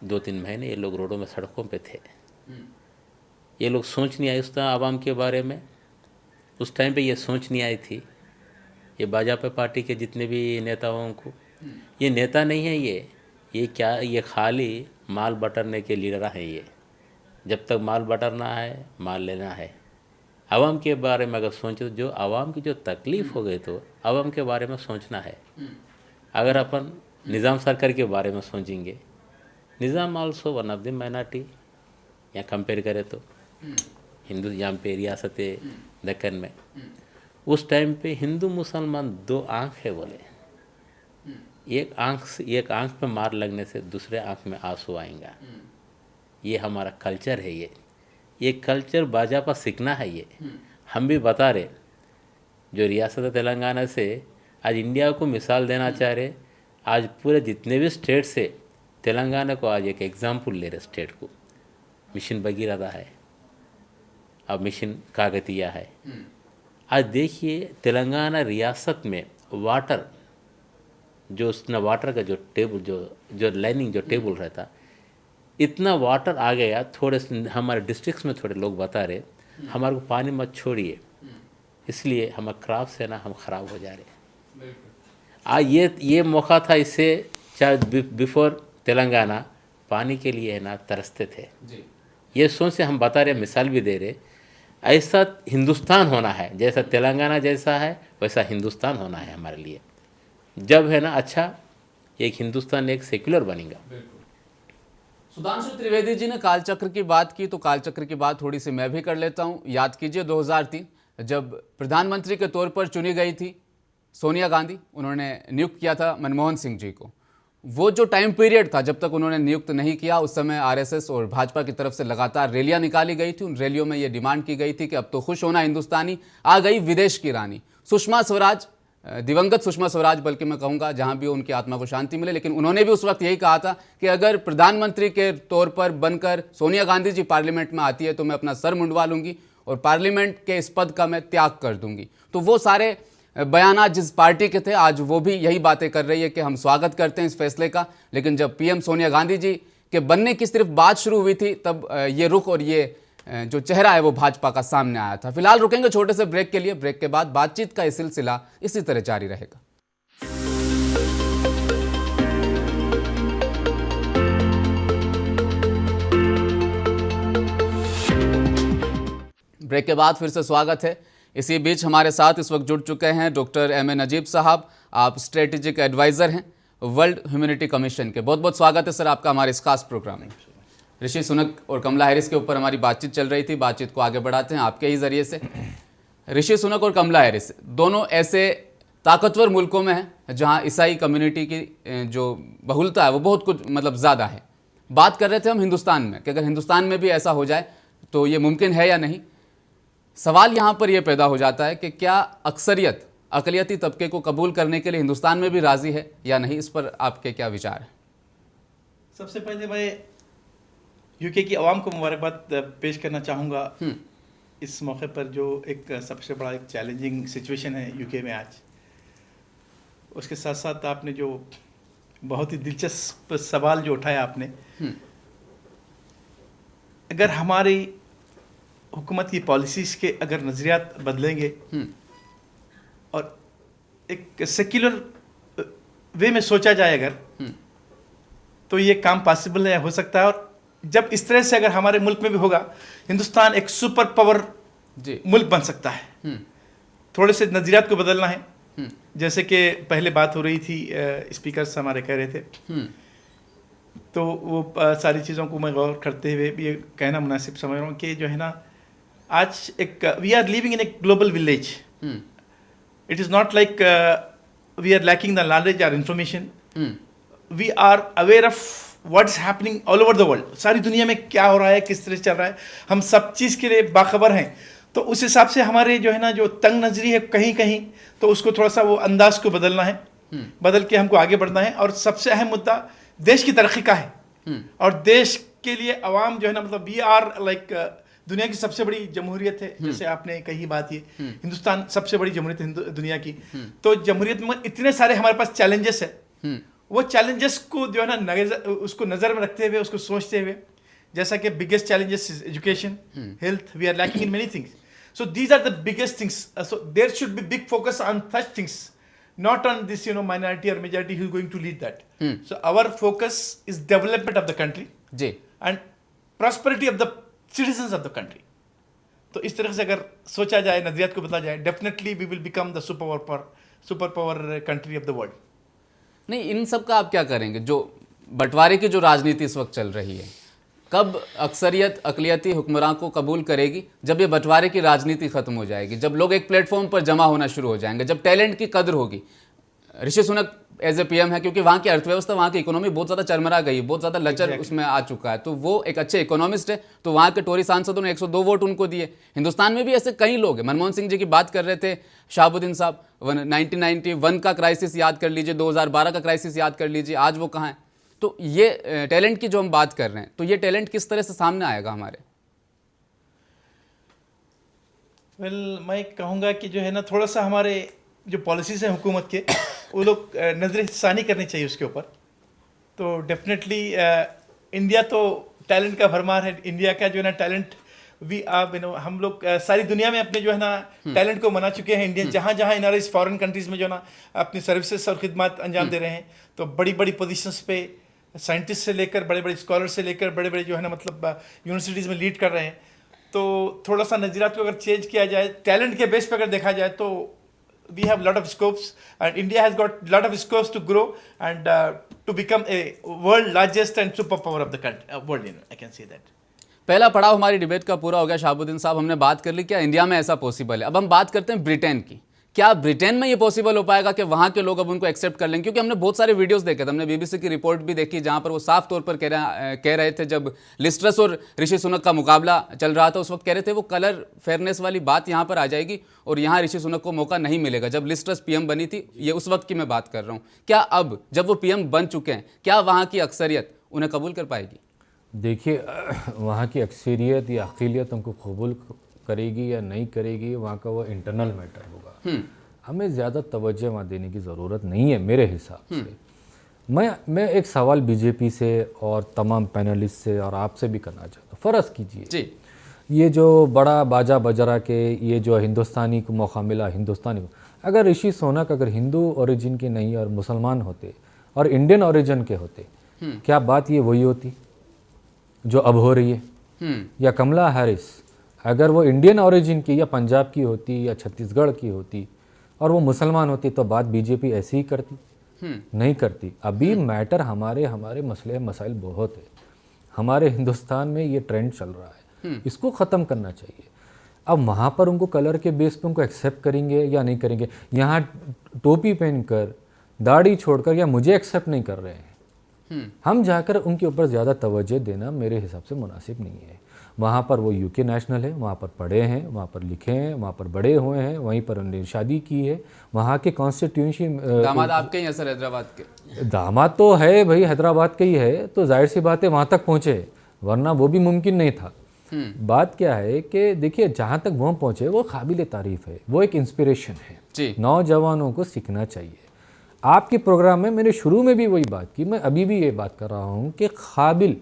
2-3 महीने ये लोग रोडों में, सड़कों पे थे। ये लोग सोच नहीं आई उस टाइम आवाम के बारे में, उस टाइम पे ये सोच नहीं आई थी। ये भाजपा पार्टी के जितने भी नेताओं को, ये नेता नहीं है, ये क्या, ये खाली माल बटरने के लीडर हैं। ये जब तक माल बटरना है, माल लेना है। आवाम के बारे में अगर सोचे तो जो आवाम की जो तकलीफ़ हो गई तो आवाम के बारे में सोचना है। अगर अपन निज़ाम सरकार के बारे में सोचेंगे, Nizam also one of the minority, या कंपेयर करें तो हिंदू यहाँ पे रियासत दक्कन में उस टाइम पे हिंदू मुसलमान 2 आँख है बोले। एक आँख पे मार लगने से दूसरे आँख में आंसू आएगा। ये हमारा कल्चर है। ये कल्चर भाजपा सीखना है। ये हम भी बता रहे, जो रियासत तेलंगाना से आज इंडिया को मिसाल देना चाह रहे। आज पूरे जितने भी स्टेट से तेलंगाना को आज एक एग्जाम्पल ले रहे स्टेट को। मिशन भगीरथ है, अब मिशन काकतीया है। आज देखिए तेलंगाना रियासत में वाटर, जो उसने वाटर का जो टेबल, जो लाइनिंग जो टेबल रहता, इतना वाटर आ गया। थोड़े हमारे डिस्ट्रिक्ट्स में थोड़े लोग बता रहे हमारे को पानी मत छोड़िए, इसलिए हमारे क्रॉप्स है ना, हम ख़राब हो जा रहे। आज ये मौका था, इससे चाहे बिफोर तेलंगाना पानी के लिए है ना तरसते थे। ये सोच से हम बता रहे, मिसाल भी दे रहे, ऐसा हिंदुस्तान होना है। जैसा तेलंगाना जैसा है वैसा हिंदुस्तान होना है हमारे लिए। जब है ना अच्छा एक हिंदुस्तान एक सेक्युलर बनेगा। सुधांशु त्रिवेदी जी ने कालचक्र की बात की, तो कालचक्र की बात थोड़ी सी मैं भी कर लेता हूं। याद कीजिए 2003 जब प्रधानमंत्री के तौर पर चुनी गई थी सोनिया गांधी, उन्होंने नियुक्त किया था मनमोहन सिंह जी को। वो जो टाइम पीरियड था जब तक उन्होंने नियुक्त नहीं किया, उस समय आरएसएस और भाजपा की तरफ से लगातार रैलियां निकाली गई थी। उन रैलियों में ये डिमांड की गई थी कि अब तो खुश होना हिंदुस्तानी, आ गई विदेश की रानी सुषमा स्वराज, दिवंगत सुषमा स्वराज बल्कि मैं कहूँगा, जहाँ भी उनकी आत्मा को शांति मिले। लेकिन उन्होंने भी उस वक्त यही कहा था कि अगर प्रधानमंत्री के तौर पर बनकर सोनिया गांधी जी पार्लियामेंट में आती है तो मैं अपना सर मुंडवा लूंगी और पार्लियामेंट के इस पद का मैं त्याग कर दूंगी। तो वो सारे बयानात जिस पार्टी के थे, आज वो भी यही बातें कर रही है कि हम स्वागत करते हैं इस फैसले का। लेकिन जब पीएम सोनिया गांधी जी के बनने की सिर्फ बात शुरू हुई थी, तब ये रुख और ये जो चेहरा है वो भाजपा का सामने आया था। फिलहाल रुकेंगे छोटे से ब्रेक के लिए। ब्रेक के बाद बातचीत का ये सिलसिला इसी तरह जारी रहेगा। ब्रेक के बाद फिर से स्वागत है। इसी बीच हमारे साथ इस वक्त जुड़ चुके हैं डॉक्टर एम ए नजीब साहब। आप स्ट्रेटेजिक एडवाइज़र हैं वर्ल्ड ह्यूमैनिटी कमीशन के। बहुत बहुत स्वागत है सर आपका हमारे इस खास प्रोग्राम में। ऋषि सुनक और कमला हैरिस के ऊपर हमारी बातचीत चल रही थी, बातचीत को आगे बढ़ाते हैं आपके ही ज़रिए से। ऋषि सुनक और कमला हैरिस दोनों ऐसे ताकतवर मुल्कों में हैं जहां ईसाई कम्युनिटी की जो बहुलता है वो बहुत कुछ मतलब ज़्यादा है। बात कर रहे थे हम हिंदुस्तान में कि अगर हिंदुस्तान में भी ऐसा हो जाए तो ये मुमकिन है या नहीं। सवाल यहाँ पर यह पैदा हो जाता है कि क्या अक्सरियत अक़लियती तबके को कबूल करने के लिए हिंदुस्तान में भी राज़ी है या नहीं। इस पर आपके क्या विचार हैं? सबसे पहले मैं यूके की आवाम को मुबारकबाद पेश करना चाहूँगा इस मौके पर, जो एक सबसे बड़ा एक चैलेंजिंग सिचुएशन है यूके में आज। उसके साथ साथ आपने जो बहुत ही दिलचस्प सवाल जो उठाया आपने, अगर हमारी हुकूमत की पॉलिसीज़ के अगर नज़रियात बदलेंगे और एक सेक्युलर वे में सोचा जाए अगर, तो ये काम पॉसिबल है, हो सकता है। और जब इस तरह से अगर हमारे मुल्क में भी होगा, हिंदुस्तान एक सुपर पावर जी मुल्क बन सकता है। थोड़े से नज़रियात को बदलना है, जैसे कि पहले बात हो रही थी, स्पीकर्स हमारे कह रहे थे, तो वो सारी चीज़ों को मैं गौर करते हुए भी ये कहना मुनासिब समझ रहा हूँ कि जो है ना, आज एक we are living in a global village. It is not like we are lacking the knowledge और information, we are aware of what is happening all over the world. सारी दुनिया में क्या हो रहा है, किस तरह से चल रहा है, हम सब चीज़ के लिए बाखबर हैं। तो उस हिसाब से हमारे जो है ना, जो तंग नजरी है कहीं कहीं, तो उसको थोड़ा सा वो अंदाज को बदलना है, बदल के हमको आगे बढ़ना है। और सबसे अहम मुद्दा देश की तरक्की का है, और देश के लिए अवाम जो है ना, मतलब वी आर लाइक दुनिया की सबसे बड़ी जमहूरियत है, जैसे आपने कही बात, ये हिंदुस्तान सबसे बड़ी जमहूरियत है दुनिया की। तो जमहूरियत में इतने सारे हमारे पास चैलेंजेस है, वो चैलेंजेस को जो है ना उसको नज़र में रखते हुए, उसको सोचते हुए, जैसा कि biggest challenges is education, health, we are lacking in many things, so these are the biggest things, so there should be big focus on such things, not on this minority or majority who is going to lead that. So our focus is development of the country जी and prosperity of the citizens of the country. तो इस तरह से अगर सोचा जाए, नजरियात को बदला जाए, definitely we will become the super power country of the world. नहीं, इन सब का आप क्या करेंगे? जो बंटवारे की जो राजनीति इस वक्त चल रही है, कब अक्सरियत अकलियती हुक्मरान को कबूल करेगी? जब ये बंटवारे की राजनीति खत्म हो जाएगी, जब लोग एक प्लेटफॉर्म पर जमा होना शुरू हो जाएंगे, जब टैलेंट की कदर होगी। ऋषि सुनक एज ए पीएम है, क्योंकि वहाँ की अर्थव्यवस्था, वहाँ की इकोनॉमी बहुत ज़्यादा चरमरा गई, बहुत ज़्यादा लचर उसमें आ चुका है, तो वो एक अच्छे इकोनॉमिस्ट है, तो वहाँ के टोरी सांसदों ने 102 वोट उनको दिए। हिंदुस्तान में भी ऐसे कई लोग हैं। मनमोहन सिंह जी की बात कर रहे थे शहाबुद्दीन साहब, 1991 का क्राइसिस याद कर लीजिए, 2012 का क्राइसिस याद कर लीजिए, आज वो कहाँ है? तो ये टैलेंट की जो हम बात कर रहे हैं, तो ये टैलेंट किस तरह से सामने आएगा हमारे? मैं कहूँगा कि जो है ना, थोड़ा सा हमारे जो पॉलिसीज़ हैं हुकूमत के, वो लोग नज़रसानी करनी चाहिए उसके ऊपर। तो डेफिनेटली इंडिया तो टैलेंट का भरमार है। इंडिया का जो है ना टैलेंट, वी आर हम लोग सारी दुनिया में अपने जो है ना टैलेंट को मना चुके हैं। इंडियन जहाँ जहाँ इन इस फॉरेन कंट्रीज़ में जो है ना अपनी सर्विसेज और खिदमत अंजाम दे रहे हैं, तो बड़ी बड़ी पोजीशंस पे साइंटिस्ट से लेकर, बड़े बड़े स्कॉलर से लेकर, बड़े बड़े जो है ना मतलब यूनिवर्सिटीज़ में लीड कर रहे हैं। तो थोड़ा सा नज़रियात को अगर चेंज किया जाए, टैलेंट के बेस पे अगर देखा जाए, तो we have lot of scopes and India has got lot of scopes to grow and to become a world largest and superpower of the country, world, I can say that. पहला पड़ाव हमारी debate का पूरा हो गया। शहाबुद्दीन साहब, हमने बात कर ली क्या इंडिया में ऐसा पॉसिबल है। अब हम बात करते हैं ब्रिटेन की। क्या ब्रिटेन में ये पॉसिबल हो पाएगा कि वहाँ के लोग अब उनको एक्सेप्ट कर लेंगे? क्योंकि हमने बहुत सारे वीडियोस देखे थे, हमने बीबीसी की रिपोर्ट भी देखी, जहाँ पर वो साफ तौर पर कह रहे थे, जब लिज ट्रस और ऋषि सुनक का मुकाबला चल रहा था, उस वक्त कह रहे थे वो कलर फेयरनेस वाली बात यहाँ पर आ जाएगी और यहाँ ऋषि सुनक को मौका नहीं मिलेगा। जब लिज ट्रस पीएम बनी थी, ये उस वक्त की मैं बात कर रहा हूँ। क्या अब जब वो पीएम बन चुके हैं, क्या वहाँ की अक्सरियत उन्हें कबूल कर पाएगी? देखिए, वहाँ की अक्सरियत या अक़लियत उनको कबूल करेगी या नहीं करेगी, वहाँ का वो इंटरनल मैटर होगा। हमें ज़्यादा तवज्जो वहाँ देने की ज़रूरत नहीं है मेरे हिसाब से। मैं एक सवाल बीजेपी से और तमाम पैनलिस्ट से और आपसे भी करना चाहता हूँ। फ़र्ज़ कीजिए जी, ये जो बड़ा बाजा बजरा के ये जो हिंदुस्तानी को मौका मिला, हिंदुस्तानी को, अगर ऋषि सुनक अगर हिंदू ओरिजिन के नहीं और मुसलमान होते और इंडियन ओरिजिन के होते, क्या बात ये वही होती जो अब हो रही है? या कमला हैरिस अगर वो इंडियन ओरिजिन की या पंजाब की होती या छत्तीसगढ़ की होती और वो मुसलमान होती, तो बात बीजेपी ऐसी ही करती? नहीं करती। अभी मैटर हमारे मसले मसाइल बहुत है। हमारे हिंदुस्तान में ये ट्रेंड चल रहा है, इसको ख़त्म करना चाहिए। अब वहाँ पर उनको कलर के बेस पे उनको एक्सेप्ट करेंगे या नहीं करेंगे? यहाँ टोपी पहनकर, दाढ़ी छोड़कर या मुझे एक्सेप्ट नहीं कर रहे हैं, हम जाकर उनके ऊपर ज़्यादा तवज्जो देना मेरे हिसाब से मुनासिब नहीं है। वहाँ पर वो यूके नेशनल है, वहाँ पर पढ़े हैं, वहाँ पर लिखे हैं, वहाँ पर बड़े हुए हैं, वहीं पर उन्होंने शादी की है। वहाँ के कॉन्स्टिट्यूंसी दामाद आपके ही हैं सर, हैदराबाद के? दामाद तो है भाई, हैदराबाद के ही है, तो जाहिर सी बात है वहाँ तक पहुँचे, वरना वो भी मुमकिन नहीं था। बात क्या है कि देखिए, जहाँ तक वो पहुँचे वो काबिल तारीफ़ है, वो एक इंस्पिरेशन है। नौजवानों को सीखना चाहिए। आपके प्रोग्राम में मैंने शुरू में भी वही बात की, मैं अभी भी ये बात कर रहा हूँ कि काबिल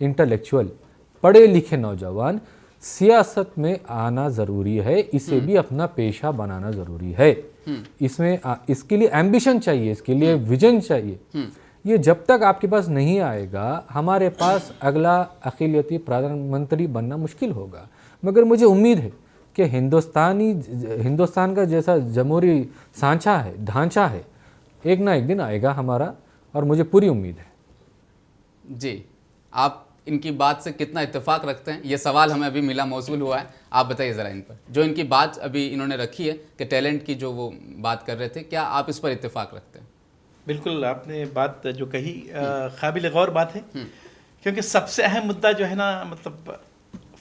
इंटेलेक्चुअल पढ़े लिखे नौजवान सियासत में आना ज़रूरी है, इसे भी अपना पेशा बनाना ज़रूरी है। इसमें इसके लिए एम्बिशन चाहिए, इसके लिए विजन चाहिए। ये जब तक आपके पास नहीं आएगा, हमारे पास अगला अखिलती प्रधानमंत्री बनना मुश्किल होगा। मगर मुझे उम्मीद है कि हिंदुस्तान का जैसा जमहूरी सांचा है, ढांचा है, एक ना एक दिन आएगा हमारा, और मुझे पूरी उम्मीद है। जी, आप इनकी बात से कितना इत्तेफाक रखते हैं, ये सवाल हमें अभी मिला, मौसूल हुआ है, आप बताइए ज़रा इन पर। जो इनकी बात अभी इन्होंने रखी है कि टैलेंट की जो वो बात कर रहे थे, क्या आप इस पर इत्तेफाक रखते हैं? बिल्कुल, आपने बात जो कही काबिल गौर बात है, क्योंकि सबसे अहम मुद्दा जो है ना, मतलब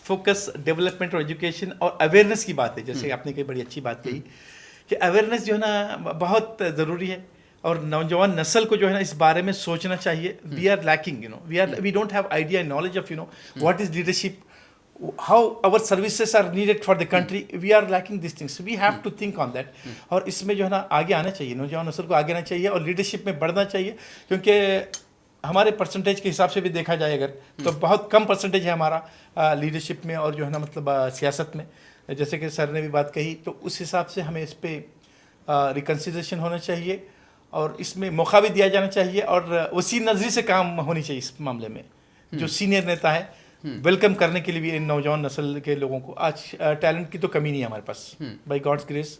फोकस डेवलपमेंट और एजुकेशन और अवेयरनेस की बात है। जैसे आपने कही, बड़ी अच्छी बात कही कि अवेयरनेस जो है ना बहुत ज़रूरी है, और नौजवान नस्ल को जो है ना इस बारे में सोचना चाहिए। We are lacking, we don't have idea and knowledge of what is leadership, how our services are needed for the country. We are lacking this things, we have to think on that. और इसमें जो है ना आगे आना चाहिए, नौजवान नस्ल को आगे आना चाहिए और लीडरशिप में बढ़ना चाहिए। क्योंकि हमारे परसेंटेज के हिसाब से भी देखा जाए अगर, तो बहुत कम परसेंटेज है हमारा लीडरशिप में और जो है ना मतलब सियासत में। जैसे कि सर ने भी बात कही, तो उस हिसाब से हमें इस पर रिकन्सिडरेशन होना चाहिए और इसमें मौका भी दिया जाना चाहिए, और उसी नज़री से काम होनी चाहिए इस मामले में। जो सीनियर नेता है, वेलकम करने के लिए भी इन नौजवान नस्ल के लोगों को। आज टैलेंट की तो कमी नहीं है हमारे पास, by God's grace.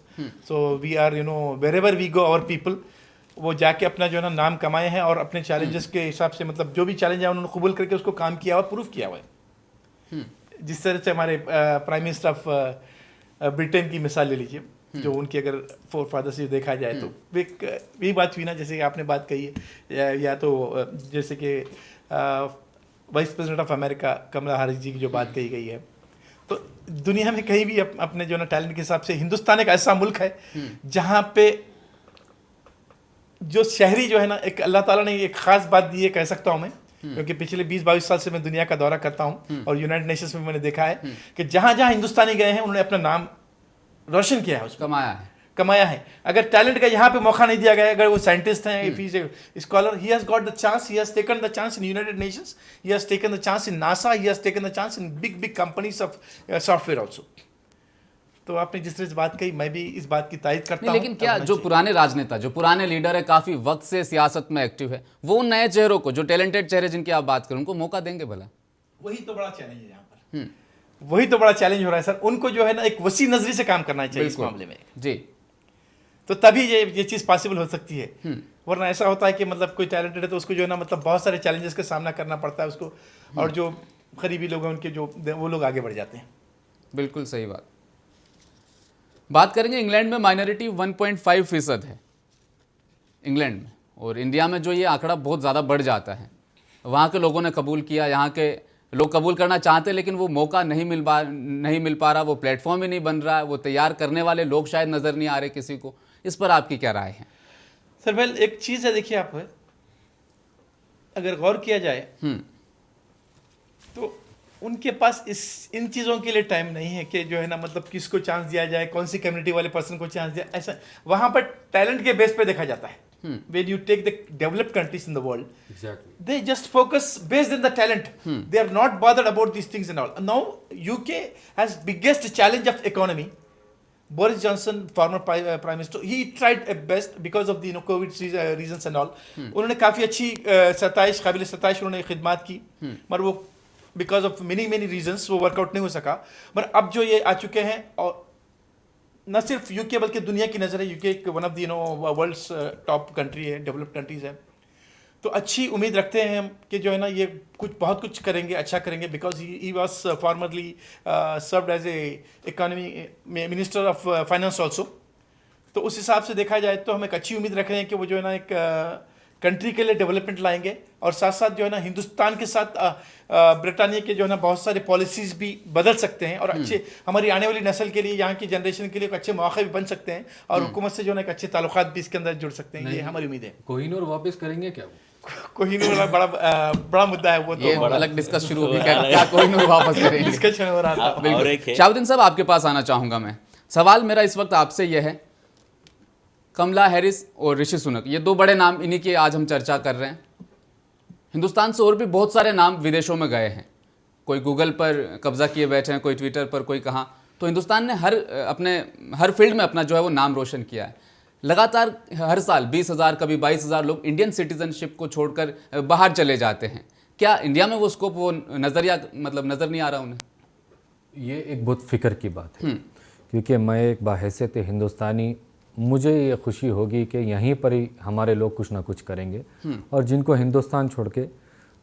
So we are wherever we go, our people वो जाके अपना जो है ना नाम कमाए हैं, और अपने चैलेंजेस के हिसाब से, मतलब जो भी चैलेंज है उन्होंने कबूल करके उसको काम किया और प्रूफ किया हुआ है। जिस तरह से हमारे प्राइम मिनिस्टर ऑफ ब्रिटेन की मिसाल ले लीजिए, जो उनकी अगर फोर फादर से देखा जाए तो एक यही बात हुई ना, जैसे कि आपने बात कही है, या तो जैसे कि vice president of America Kamala Harris ji की जो बात कही गई है। तो दुनिया में कहीं भी अपने जो ना टैलेंट के हिसाब से, हिंदुस्तान एक ऐसा मुल्क है जहाँ पे जो शहरी जो है ना, एक अल्लाह ताला ने एक ख़ास बात दी है, कह सकता हूँ मैं, क्योंकि पिछले 20-22 साल से मैं दुनिया का दौरा करता हूँ और यूनाइटेड नेशंस में मैंने देखा है कि जहाँ जहाँ हिंदुस्तानी गए हैं उन्होंने अपना नाम रोशन किया है, उसको कमाया है। अगर टैलेंट का यहाँ पे मौका नहीं दिया गया, अगर वो साइंटिस्ट हैं, if he is a scholar, he has got the chance, he has taken the chance in United Nations, he has taken the chance in NASA, he has taken the chance in big companies of software also. तो आपने जिस तरह से बात कही, मैं भी इस बात की तायद करता हूं। लेकिन क्या जो पुराने राजनेता, जो पुराने लीडर है, काफी वक्त से सियासत में एक्टिव है, वो उन नए चेहरों को, जो टैलेंटेड चेहरे जिनकी आप बात करें, उनको मौका देंगे भला? वही तो बड़ा चैलेंज है यहाँ पर, वही तो बड़ा चैलेंज हो रहा है सर। उनको जो है ना एक वसी नजरी से काम करना चाहिए इस मामले में जी, तो तभी ये चीज़ पॉसिबल हो सकती है। वरना ऐसा होता है कि मतलब कोई टैलेंटेड है तो उसको जो है ना मतलब बहुत सारे चैलेंजेस का सामना करना पड़ता है उसको, और जो करीबी लोग हैं उनके जो वो लोग आगे बढ़ जाते हैं। बिल्कुल सही बात करेंगे। इंग्लैंड में माइनॉरिटी 1.5% है इंग्लैंड में, और इंडिया में जो ये आंकड़ा बहुत ज़्यादा बढ़ जाता है। वहाँ के लोगों ने कबूल किया, यहाँ के लोग कबूल करना चाहते हैं, लेकिन वो मौका नहीं मिल पा रहा, वो प्लेटफॉर्म ही नहीं बन रहा है, वो तैयार करने वाले लोग शायद नज़र नहीं आ रहे किसी को। इस पर आपकी क्या राय है? सर वेल, एक चीज़ है, देखिए आप अगर गौर किया जाए तो उनके पास इन चीज़ों के लिए टाइम नहीं है कि जो है ना मतलब किसको चांस दिया जाए, कौन सी कम्युनिटी वाले पर्सन को चांस दिया। ऐसा वहाँ पर टैलेंट के बेस पे देखा जाता है। When you take the developed countries in the world, Exactly. they just focus based on the talent. They are not bothered about these things and all. Now UK has biggest challenge of economy. Boris Johnson, former prime minister, he tried best because of the COVID reasons and all. उन्होंने काफ़ी अच्छी काबिल सताइश उन्होंने खिदमत की, मगर वो because of many reasons वो वर्कआउट नहीं हो सका। मगर अब जो ये आ चुके हैं, और न सिर्फ यूके बल्कि दुनिया की नज़र है, यूके एक one of the world's top country है, डेवलप्ड कंट्रीज़ है। तो अच्छी उम्मीद रखते हैं हम कि जो है ना ये बहुत कुछ करेंगे, अच्छा करेंगे, because he was formerly served as a economy minister of finance also. तो उस हिसाब से देखा जाए तो हम एक अच्छी उम्मीद रख रहे हैं कि वो जो है ना एक कंट्री के लिए डेवलपमेंट लाएंगे, और साथ साथ जो है ना हिंदुस्तान के साथ ब्रिटानिया के जो है ना बहुत सारे पॉलिसीज़ भी बदल सकते हैं, और अच्छे हमारी आने वाली नस्ल के लिए, यहाँ की जनरेशन के लिए एक अच्छे मौके भी बन सकते हैं, और हुकूमत से जो है ना एक अच्छे ताल्लुकात भी इसके अंदर जुड़ सकते हैं। ये हमारी उम्मीद है। कोहिनूर वापस करेंगे क्या? कोहिनूर बड़ा मुद्दा है, वो तो अलग डिस्कस शुरू होगी, क्या कोहिनूर वापस करेंगे, डिस्कशन हो रहा था। बिल्कुल। शाहबुद्दीन साहब, आपके पास आना चाहूँगा मैं। सवाल मेरा इस वक्त आपसे यह है, कमला हैरिस और ऋषि सुनक, ये दो बड़े नाम, इन्हीं की आज हम चर्चा कर रहे हैं। हिंदुस्तान से और भी बहुत सारे नाम विदेशों में गए हैं, कोई गूगल पर कब्जा किए बैठे हैं, कोई ट्विटर पर, कोई कहाँ। तो हिंदुस्तान ने हर फील्ड में अपना जो है वो नाम रोशन किया है। लगातार हर साल 20,000 कभी 22,000 लोग इंडियन सिटीजनशिप को छोड़कर बाहर चले जाते हैं। क्या इंडिया में वो स्कोप, वो नज़रिया नज़र नहीं आ रहा उन्हें? ये एक बहुत फ़िक्र की बात है, क्योंकि मैं एक बाहैसियत हिंदुस्तानी, मुझे ये खुशी होगी कि यहीं पर ही हमारे लोग कुछ ना कुछ करेंगे और जिनको हिंदुस्तान छोड़ के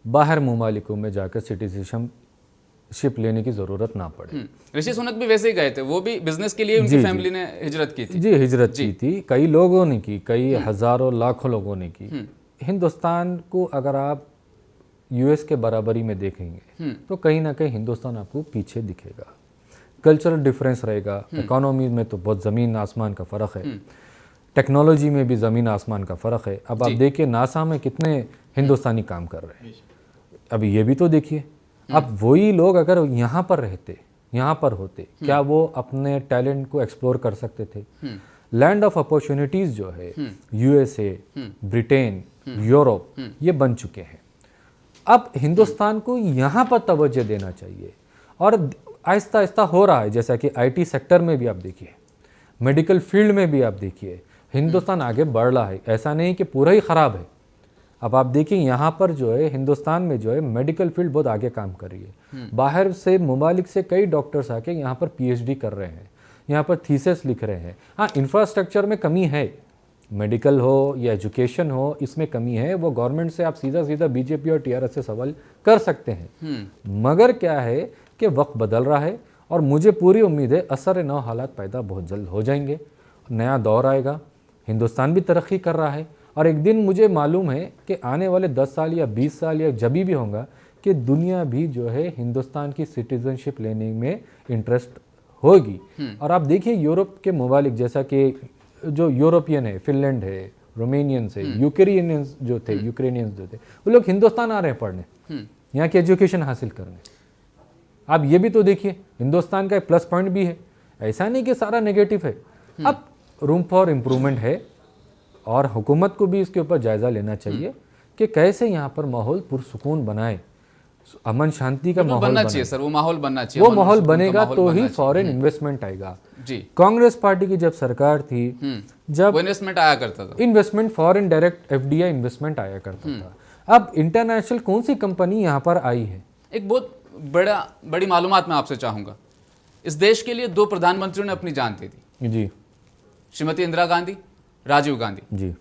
बाहर ममालिकों में जाकर सिटीजनशिप लेने की ज़रूरत ना पड़े। ऋषि सुनक भी वैसे ही गए थे, वो भी बिजनेस के लिए उनकी फैमिली ने हिजरत की थी। जी, हिजरत की थी, कई लोगों ने की, कई हज़ारों लाखों लोगों ने की। हिंदुस्तान को अगर आप यूएस के बराबरी में देखेंगे तो कहीं ना कहीं हिंदुस्तान आपको पीछे दिखेगा। कल्चरल डिफरेंस रहेगा, इकोनॉमी में तो बहुत ज़मीन आसमान का फ़र्क है, टेक्नोलॉजी में भी ज़मीन आसमान का फ़र्क है। अब आप देखिए नासा में कितने हिंदुस्तानी काम कर रहे हैं, अभी ये भी तो देखिए। अब वही लोग अगर यहाँ पर रहते, यहाँ पर होते, क्या वो अपने टैलेंट को एक्सप्लोर कर सकते थे? लैंड ऑफ अपॉर्चुनिटीज़ जो है यूएसए, ब्रिटेन, यूरोप, ये बन चुके हैं। अब हिंदुस्तान को यहाँ पर तवज्जो देना चाहिए और आहिस्ता आहिस्ता हो रहा है। जैसा कि आईटी सेक्टर में भी आप देखिए, मेडिकल फील्ड में भी आप देखिए, हिंदुस्तान आगे बढ़ रहा है। ऐसा नहीं कि पूरा ही ख़राब है। अब आप देखिए यहाँ पर जो है हिंदुस्तान में जो है मेडिकल फील्ड बहुत आगे काम कर रही है। बाहर से ममालिक से कई डॉक्टर्स आके यहाँ पर पीएचडी कर रहे हैं, यहाँ पर थीसिस लिख रहे हैं। हाँ, इंफ्रास्ट्रक्चर में कमी है, मेडिकल हो या एजुकेशन हो, इसमें कमी है। वो गवर्नमेंट से आप सीधा सीधा बीजेपी और टीआरएस से सवाल कर सकते हैं। मगर क्या है कि वक्त बदल रहा है और मुझे पूरी उम्मीद है असर नौ हालात पैदा बहुत जल्द हो जाएंगे, नया दौर आएगा। हिंदुस्तान भी तरक्की कर रहा है और एक दिन मुझे मालूम है कि आने वाले 10 साल या 20 साल या जब भी होगा कि दुनिया भी जो है हिंदुस्तान की सिटीजनशिप लेने में इंटरेस्ट होगी। और आप देखिए यूरोप के ममालिक, जैसा कि जो यूरोपियन है, फिनलैंड है, रोमेनियंस है, यूक्रेनियंस जो थे, वो लोग हिंदुस्तान आ रहे हैं पढ़ने, यहाँ की एजुकेशन हासिल करने। आप ये भी तो देखिए, हिंदुस्तान का एक प्लस पॉइंट भी है, ऐसा नहीं कि सारा नेगेटिव है। अब रूम फॉर इम्प्रूवमेंट है और हुकूमत को भी इसके ऊपर जायज़ा लेना चाहिए कि कैसे यहाँ पर माहौल पुरसुकून बनाए, अमन शांति का माहौल बनना चाहिए। सर, वो माहौल बनना चाहिए। वो माहौल बनेगा तो ही फॉरेन इन्वेस्टमेंट आएगा। जी, कांग्रेस पार्टी की जब सरकार थी, जब वो इन्वेस्टमेंट आया करता था, investment foreign direct FDI investment आया करता था। अब इंटरनेशनल कौन सी कंपनी यहाँ पर आई है? एक बहुत बड़ी मालूमात मैं आपसे चाहूँगा। इस देश के लिए 2 प्रधानमंत्रियों ने अपनी जान दे दी जी, श्रीमती इंदिरा गांधी, राजीव गांधी। जी,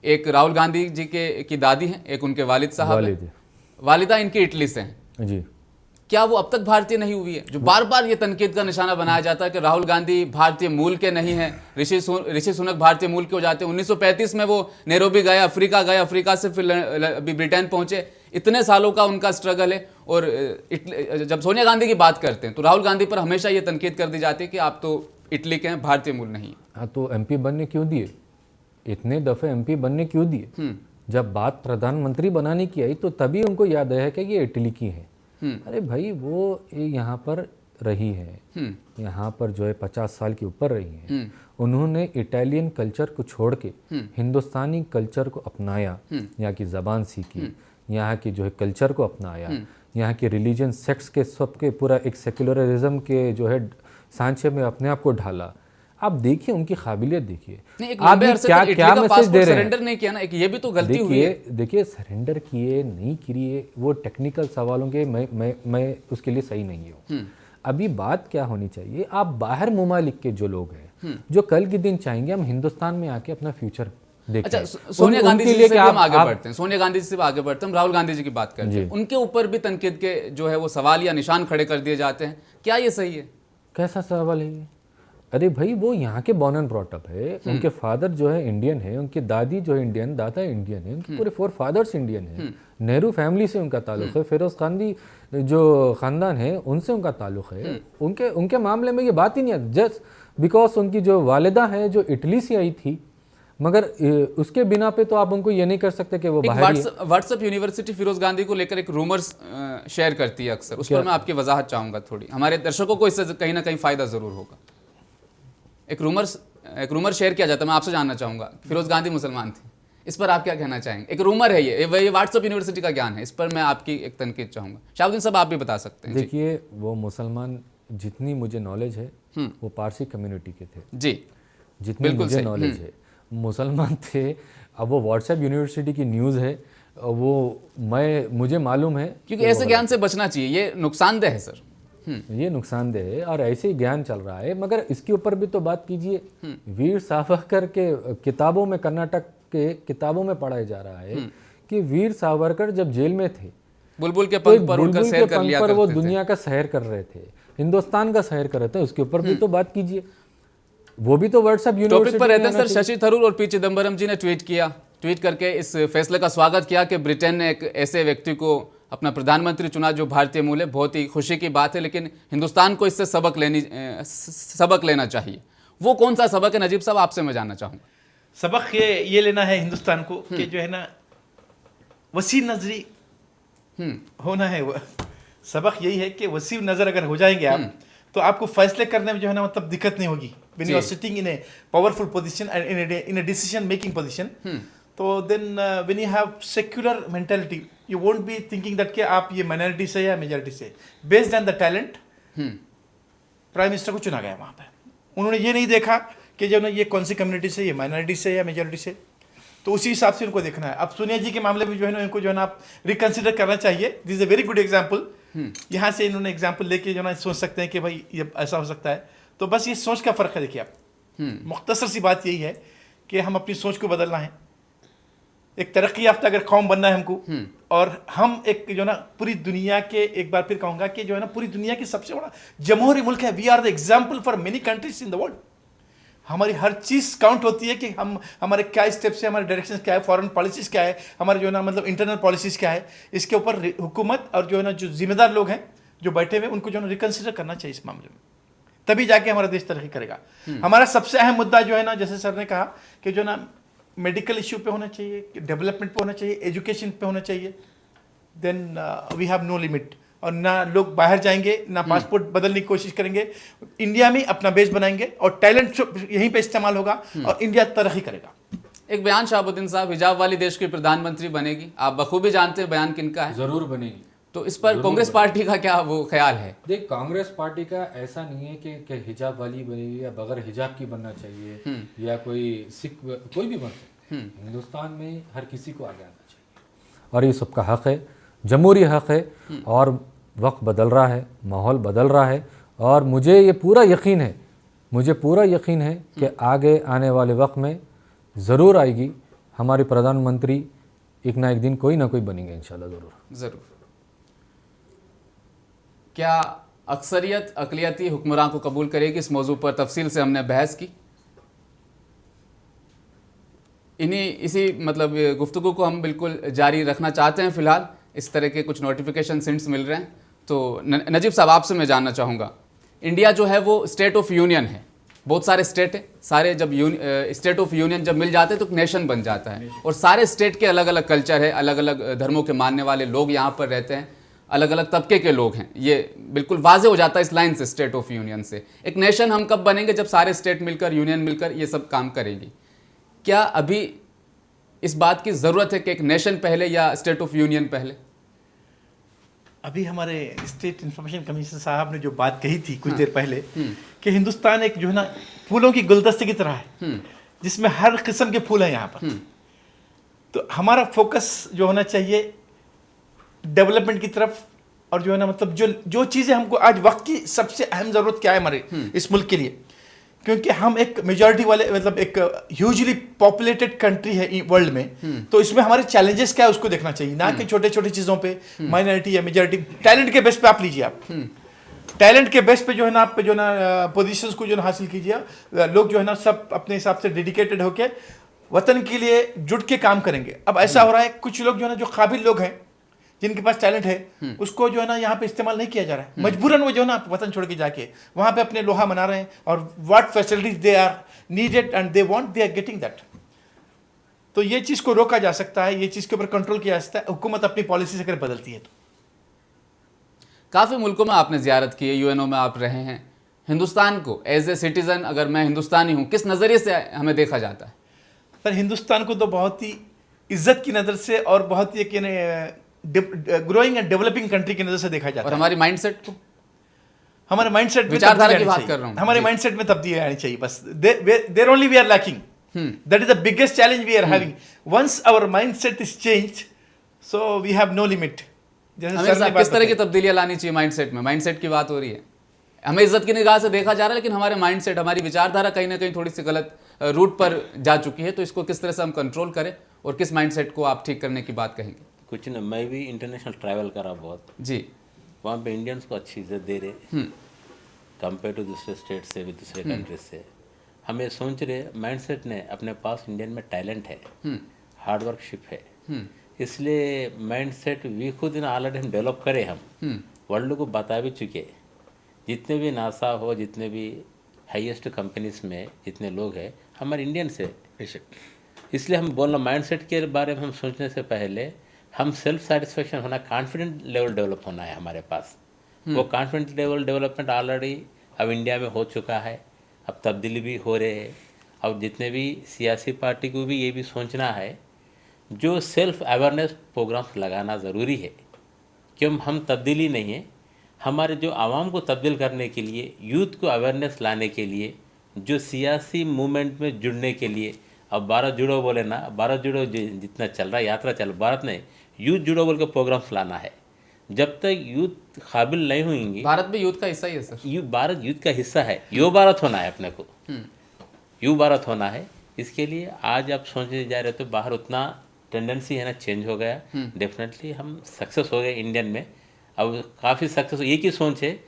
एक राहुल गांधी जी की दादी हैं, एक उनके वालिद साहब हैं। वालिदा इनकी इटली से हैं। जी। क्या वो अब तक भारतीय नहीं हुई है? जो बार बार ये तनकीद का निशाना बनाया जाता है कि राहुल गांधी भारतीय मूल के नहीं हैं, ऋषि सुनक भारतीय मूल के हो जाते हैं। 1935 में वो नैरोबी गए, अफ्रीका गए, अफ्रीका से फिर अभी ब्रिटेन पहुंचे। इतने सालों का उनका स्ट्रगल है। और जब सोनिया गांधी की बात करते हैं तो राहुल गांधी पर हमेशा ये तनकीद कर दी जाती है कि आप तो इटली के हैं, भारतीय मूल नहीं। हाँ, तो एमपी बनने क्यों दिए? इतने दफ़े एमपी बनने क्यों दिए? जब बात प्रधानमंत्री बनाने की आई तो तभी उनको याद आया कि ये इटली की है। अरे भाई, वो यहाँ पर रही है, यहाँ पर जो है 50 साल के ऊपर रही है। उन्होंने इटालियन कल्चर को छोड़ के हिंदुस्तानी कल्चर को अपनाया, यहाँ की ज़बान सीखी, यहाँ की जो है कल्चर को अपनाया, यहाँ के रिलीजन सेक्ट्स के सबके पूरा एक सेक्युलरिज्म के जो है सांचे में अपने आप को ढाला। आप देखिए उनकी काबिलियत देखिए। आप क्या क्या मैसेज दे रहे हैं? सरेंडर नहीं किया ना, एक ये भी तो गलती हुई है। देखिए सरेंडर किए नहीं किए वो टेक्निकल सवालों के मैं उसके लिए सही नहीं हूँ। अभी बात क्या होनी चाहिए, आप बाहर ममालिक के जो लोग हैं जो कल के दिन चाहेंगे हम हिंदुस्तान में आके अपना फ्यूचर देखें। अच्छा, सोनिया गांधी जी से हम आगे बढ़ते हैं, सोनिया गांधी जी से आगे बढ़ते हैं, राहुल गांधी जी की बात करते हैं। उनके ऊपर भी तनकीद के जो है वो सवाल या निशान खड़े कर दिए जाते हैं। क्या ये सही है? कैसा सवाल है ये? अरे भाई, वो यहाँ के बॉर्न एंड ब्रॉट अप है, उनके फादर जो है इंडियन है, उनकी दादी जो है इंडियन, दादा इंडियन है, उनके पूरे 4 फादर्स इंडियन है। नेहरू फैमिली से उनका ताल्लुक है, फिरोज खानदी जो ख़ानदान है उनसे उनका ताल्लुक है। उनके मामले में ये बात ही नहीं है। जस्ट बिकॉज उनकी जो वालिदा है जो इटली से आई थी, मगर उसके बिना पे तो आप उनको ये नहीं कर सकते कि वो बाहर ही। व्हाट्सएप यूनिवर्सिटी फिरोज गांधी को लेकर एक रूमर्स शेयर करती है अक्सर, उस पर मैं आपकी वजाहत चाहूँगा थोड़ी, हमारे दर्शकों को इससे कहीं ना कहीं फ़ायदा ज़रूर होगा। एक रूमर शेयर किया जाता है, मैं आपसे जानना चाहूँगा। फिरोज गांधी मुसलमान थे, इस पर आप क्या कहना चाहेंगे? एक रूमर है ये व्हाट्सएप यूनिवर्सिटी का ज्ञान है, इस पर मैं आपकी एक तनकीद चाहूँगा। शाहबुद्दीन साहब आप भी बता सकते हैं। देखिए, वो मुसलमान, जितनी मुझे नॉलेज है वो पारसी कम्युनिटी के थे जी, जितनी बिल्कुल मुझे सही। नॉलेज है, मुसलमान थे। अब वो व्हाट्सएप यूनिवर्सिटी की न्यूज़ है, वो मुझे मालूम है क्योंकि ऐसे ज्ञान से बचना चाहिए, ये नुकसानदेह है सर। ये नुकसानदेह है और ऐसे ही ज्ञान चल रहा है। मगर इसके ऊपर भी तो बात कीजिए। वीर सावरकर के किताबों में, कर्नाटक के किताबों में पढ़ाया जा रहा है कि वीर सावरकर जब जेल में थे बुलबुल के तो एक पंख पर उड़कर बुलबुल सैर के कर पंख लिया पर वो करते थे। दुनिया का सैर कर रहे थे, हिंदुस्तान का सैर कर रहे थे। उसके ऊपर भी तो बात कीजिए। वो भी तो व्हाट्सएप टॉपिक यूनिवर्सिटी पर रहते हैं में सर। आना चाहिए। शशि थरूर और पी चिदम्बरम जी ने ट्वीट करके इस फैसले का स्वागत किया कि ब्रिटेन ने एक ऐसे व्यक्ति को अपना प्रधानमंत्री चुना जो भारतीय मूल है। बहुत ही खुशी की बात है, लेकिन हिंदुस्तान को इससे सबक लेना चाहिए। वो कौन सा सबक है नजीब साहब, आपसे मैं जानना चाहूँगा। सबक ये लेना है हिंदुस्तान को कि जो है ना वसी नजरी होना है। सबक यही है कि वसी नज़र अगर हो जाएंगे आप तो आपको फैसले करने में जो है ना मतलब दिक्कत नहीं होगी। When you are sitting in a powerful position in a decision making position, तो then when you have secular mentality you won't be thinking that कि आप ये माइनॉरिटी से या मेजॉरिटी से। Based on the talent prime minister को चुना गया वहाँ पे। उन्होंने ये नहीं देखा कि जो ना ये कौन सी कम्युनिटी से, ये माइनॉरिटी से या मेजॉरिटी से, तो उसी हिसाब से उनको देखना है। अब सोनिया जी के मामले में जो है ना इनको जो है ना आप रिकन्सिडर करना चाहिए। This is a very good example. यहाँ से इन्होंने एग्जाम्पल लेके जो ना सोच सकते हैं कि भाई ये ऐसा हो सकता है। तो बस ये सोच का फ़र्क है। देखिए आप, मुख्तसर सी बात यही है कि हम अपनी सोच को बदलना है। एक तरक्की याफ्ता अगर कौम बनना है हमको, और हम एक जो ना पूरी दुनिया के, एक बार फिर कहूँगा कि जो है ना पूरी दुनिया की सबसे बड़ा जमहूरी मुल्क है। We are the example for many countries in the world. हमारी हर चीज़ काउंट होती है कि हम हमारे क्या स्टेप्स है, हमारे डायरेक्शन क्या है, फॉरेन पॉलिसीज़ क्या है, हमारे जो है ना मतलब इंटरनल पॉलिसीज़ क्या है। इसके ऊपर हुकूमत और जो है ना जो जिम्मेदार लोग हैं जो बैठे हुए, उनको जो है ना रिकन्सिडर करना चाहिए इस मामले में। तभी जाके हमारा देश तरक्की करेगा। हमारा सबसे अहम मुद्दा जो है ना, जैसे सर ने कहा कि जो ना मेडिकल इश्यू पे होना चाहिए, डेवलपमेंट पे होना चाहिए, एजुकेशन पे होना चाहिए। Then we have no limit. और ना लोग बाहर जाएंगे, ना पासपोर्ट बदलने की कोशिश करेंगे। इंडिया में अपना बेस बनाएंगे और टैलेंट यहीं पे इस्तेमाल होगा और इंडिया तरक्की करेगा। एक बयान शाहबुद्दीन साहब, हिजाब वाली देश की प्रधानमंत्री बनेगी। आप बखूबी जानते हैं बयान किनका है। जरूर बनेगी। तो इस पर कांग्रेस पार्टी का क्या वो ख्याल है? देख, कांग्रेस पार्टी का ऐसा नहीं है कि हिजाब वाली बनेगी या बगैर हिजाब की बनना चाहिए या कोई सिख, कोई भी बन सकता है। हिंदुस्तान में हर किसी को आगे आना चाहिए और ये सबका हक है, जमहूरी हक है। और वक्त बदल रहा है, माहौल बदल रहा है और मुझे ये पूरा यकीन है कि आगे आने वाले वक्त में ज़रूर आएगी। हमारे प्रधानमंत्री एक ना एक दिन कोई ना कोई बनेंगे इंशाल्लाह। ज़रूर। क्या अक्सरियत अक़लियती हुक्मरान को कबूल करेगी? इस मौजू पर तफसील से हमने बहस की। इसी मतलब गुफ्तगू को हम बिल्कुल जारी रखना चाहते हैं। फ़िलहाल इस तरह के कुछ नोटिफिकेशन सिंट्स मिल रहे हैं। तो नजीब साहब, आपसे मैं जानना चाहूँगा, इंडिया जो है वो स्टेट ऑफ यूनियन है, बहुत सारे स्टेट हैं। सारे जब स्टेट ऑफ यूनियन जब मिल जाते हैं तो नेशन बन जाता है। और सारे स्टेट के अलग अलग कल्चर है, अलग अलग धर्मों के मानने वाले लोग यहाँ पर रहते हैं, अलग अलग तबके के लोग हैं। ये बिल्कुल वाजे हो जाता है इस लाइन से, स्टेट ऑफ यूनियन से। एक नेशन हम कब बनेंगे? जब सारे स्टेट मिलकर, यूनियन मिलकर ये सब काम करेंगी। क्या अभी इस बात की ज़रूरत है कि एक नेशन पहले या स्टेट ऑफ यूनियन पहले? अभी हमारे स्टेट इंफॉर्मेशन कमीशन साहब ने जो बात कही थी कुछ देर पहले कि हिंदुस्तान एक जो है ना फूलों की गुलदस्ते की तरह है, जिसमें हर किस्म के फूल हैं यहाँ पर। तो हमारा फोकस जो होना चाहिए डेवलपमेंट की तरफ। और जो है ना मतलब जो चीज़ें हमको आज वक्त की सबसे अहम ज़रूरत क्या है हमारे इस मुल्क के लिए, क्योंकि हम एक मेजॉरिटी वाले मतलब एक ह्यूजली पॉपुलेटेड कंट्री है वर्ल्ड में। तो इसमें हमारे चैलेंजेस क्या है उसको देखना चाहिए, ना कि छोटे छोटे चीज़ों पे माइनॉरिटी या मेजॉरिटी। टैलेंट के बेस पे आप लीजिए, आप टैलेंट के बेस पे जो है ना आप जो ना पोजीशंस को जो ना हासिल कीजिए। लोग जो है ना सब अपने हिसाब से डेडिकेटेड होके वतन के लिए जुट के काम करेंगे। अब ऐसा हो रहा है कुछ लोग जो है ना जो काबिल लोग हैं, जिनके पास टैलेंट है, उसको जो है ना यहाँ पे इस्तेमाल नहीं किया जा रहा है। मजबूरन वो जो है ना वतन छोड़ के जाके वहाँ पे अपने लोहा बना रहे हैं और what facilities they are needed and they want, they are getting that. तो ये चीज़ को रोका जा सकता है, ये चीज़ के ऊपर कंट्रोल किया जा सकता है, हुकूमत अपनी पॉलिसी से अगर बदलती है तो। काफ़ी मुल्कों में आपने ज़ियारत की है, यूएनओ में आप रहे हैं। हिंदुस्तान को एज ए सिटीज़न, अगर मैं हिंदुस्तानी हूँ, किस नज़रिए से हमें देखा जाता है? पर हिंदुस्तान को तो बहुत ही इज्जत की नज़र से और बहुत ही ग्रोइंग एंड डेवलपिंग कंट्री की नज़र से देखा जाता और है। हमारी माइंडसेट को, हमारे माइंडसेट में विचारधारा तब्दीली की आनी बात चाहिए। कर रहा हूं। हमारे जी। माइंडसेट में तब्दीली आनी चाहिए बस। There only we are lacking, that is the biggest challenge we are having. Once our mindset is changed, so we have no limit. जैसे हमें सर ने साहब बात किस तरह की बताई। तब्दीलियां लानी चाहिए माइंडसेट में? माइंडसेट की बात हो रही है, हमें इज्जत की निगाह से देखा जा रहा है, लेकिन हमारे माइंडसेट, हमारी विचारधारा कहीं ना कहीं थोड़ी सी गलत रूट पर जा चुकी है। तो इसको किस तरह से हम कंट्रोल करें और किस माइंडसेट को आप ठीक करने की बात कहेंगे? कुछ ना, मैं भी इंटरनेशनल ट्रैवल करा बहुत, जी। वहाँ पे इंडियंस को अच्छी इज्जत दे रहे कंपेयर टू दूसरे स्टेट से भी, दूसरे कंट्रीज से। हम ये सोच रहे माइंडसेट ने अपने पास इंडियन में टैलेंट है, हार्डवर्कशिप है, इसलिए माइंडसेट वी खुद इन ऑलरेडी हम डेवलप करें। हम वर्ल्ड को बता भी चुके, जितने भी नासा हो, जितने भी हाईएस्ट कंपनीज में जितने लोग हैं हमारे इंडियन से। इसलिए हम बोलना माइंडसेट के बारे में हम सोचने से पहले हम सेल्फ सेटिस्फेक्शन होना, कॉन्फिडेंट लेवल डेवलप होना है हमारे पास। वो कॉन्फिडेंट लेवल डेवलपमेंट ऑलरेडी अब इंडिया में हो चुका है, अब तब्दीली भी हो रहे हैं। अब जितने भी सियासी पार्टी को भी ये भी सोचना है, जो सेल्फ अवेयरनेस प्रोग्राम्स लगाना ज़रूरी है। क्यों हम तब्दीली नहीं है, हमारे जो आवाम को तब्दील करने के लिए, यूथ को अवेयरनेस लाने के लिए, जो सियासी मूवमेंट में जुड़ने के लिए, अब भारत जुड़ो बोले ना, भारत जुड़ो जितना चल रहा है, यात्रा चल, भारत ने यूथ जुड़ो बोल के प्रोग्राम्स लाना है। जब तक यूथ काबिल नहीं होंगे, भारत भी यूथ का हिस्सा ही है सर। भारत यूथ का हिस्सा है, युवा भारत होना है अपने को, युवा भारत होना है। इसके लिए आज आप सोचने जा रहे हो तो बाहर उतना टेंडेंसी है ना, चेंज हो गया। डेफिनेटली हम सक्सेस हो गए इंडियन में, अब काफ़ी सक्सेस। एक ही सोच है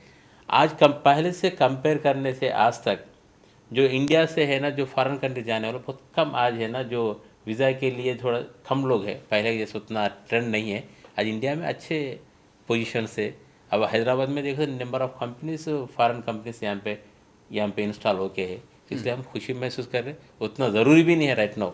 आज, पहले से कंपेयर करने से आज तक जो इंडिया से है ना, जो फॉरेन कंट्री जाने वाले बहुत कम आज है ना, जो वीज़ा के लिए थोड़ा कम लोग हैं, पहले जैसे उतना ट्रेंड नहीं है। आज इंडिया में अच्छे पोजीशन से, अब हैदराबाद में देखो number of companies, foreign companies यहाँ पे इंस्टॉल होके है, इसलिए हम खुशी महसूस कर रहे हैं। उतना ज़रूरी भी नहीं है right now,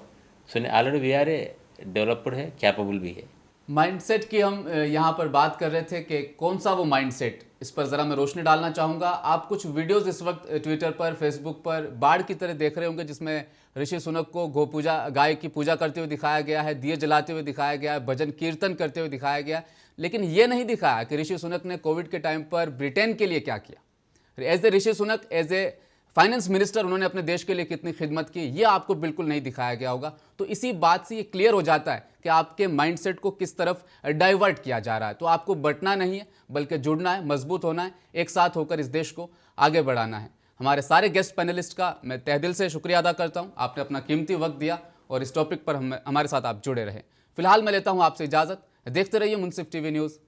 so already we are a developed है, कैपेबल भी है। माइंडसेट की हम यहाँ पर बात कर रहे थे कि कौन सा वो माइंडसेट, इस पर ज़रा मैं रोशनी डालना चाहूँगा। आप कुछ वीडियोस इस वक्त ट्विटर पर, फेसबुक पर बाढ़ की तरह देख रहे होंगे, जिसमें ऋषि सुनक को गौ पूजा, गाय की पूजा करते हुए दिखाया गया है, दिए जलाते हुए दिखाया गया है, भजन कीर्तन करते हुए दिखाया गया। लेकिन ये नहीं दिखाया कि ऋषि सुनक ने कोविड के टाइम पर ब्रिटेन के लिए क्या किया। As a Rishi Sunak, as a finance minister, उन्होंने अपने देश के लिए कितनी खिदमत की, ये आपको बिल्कुल नहीं दिखाया गया होगा। तो इसी बात से ये क्लियर हो जाता है कि आपके माइंडसेट को किस तरफ डाइवर्ट किया जा रहा है। तो आपको बंटना नहीं है, बल्कि जुड़ना है, मजबूत होना है, एक साथ होकर इस देश को आगे बढ़ाना है। हमारे सारे गेस्ट पैनलिस्ट का मैं तहे दिल से शुक्रिया अदा करता हूँ, आपने अपना कीमती वक्त दिया और इस टॉपिक पर हमारे साथ आप जुड़े रहे। फिलहाल मैं लेता हूँ आपसे इजाज़त। देखते रहिए मुंसिफ टीवी न्यूज़।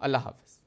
अल्लाह हाफिज़।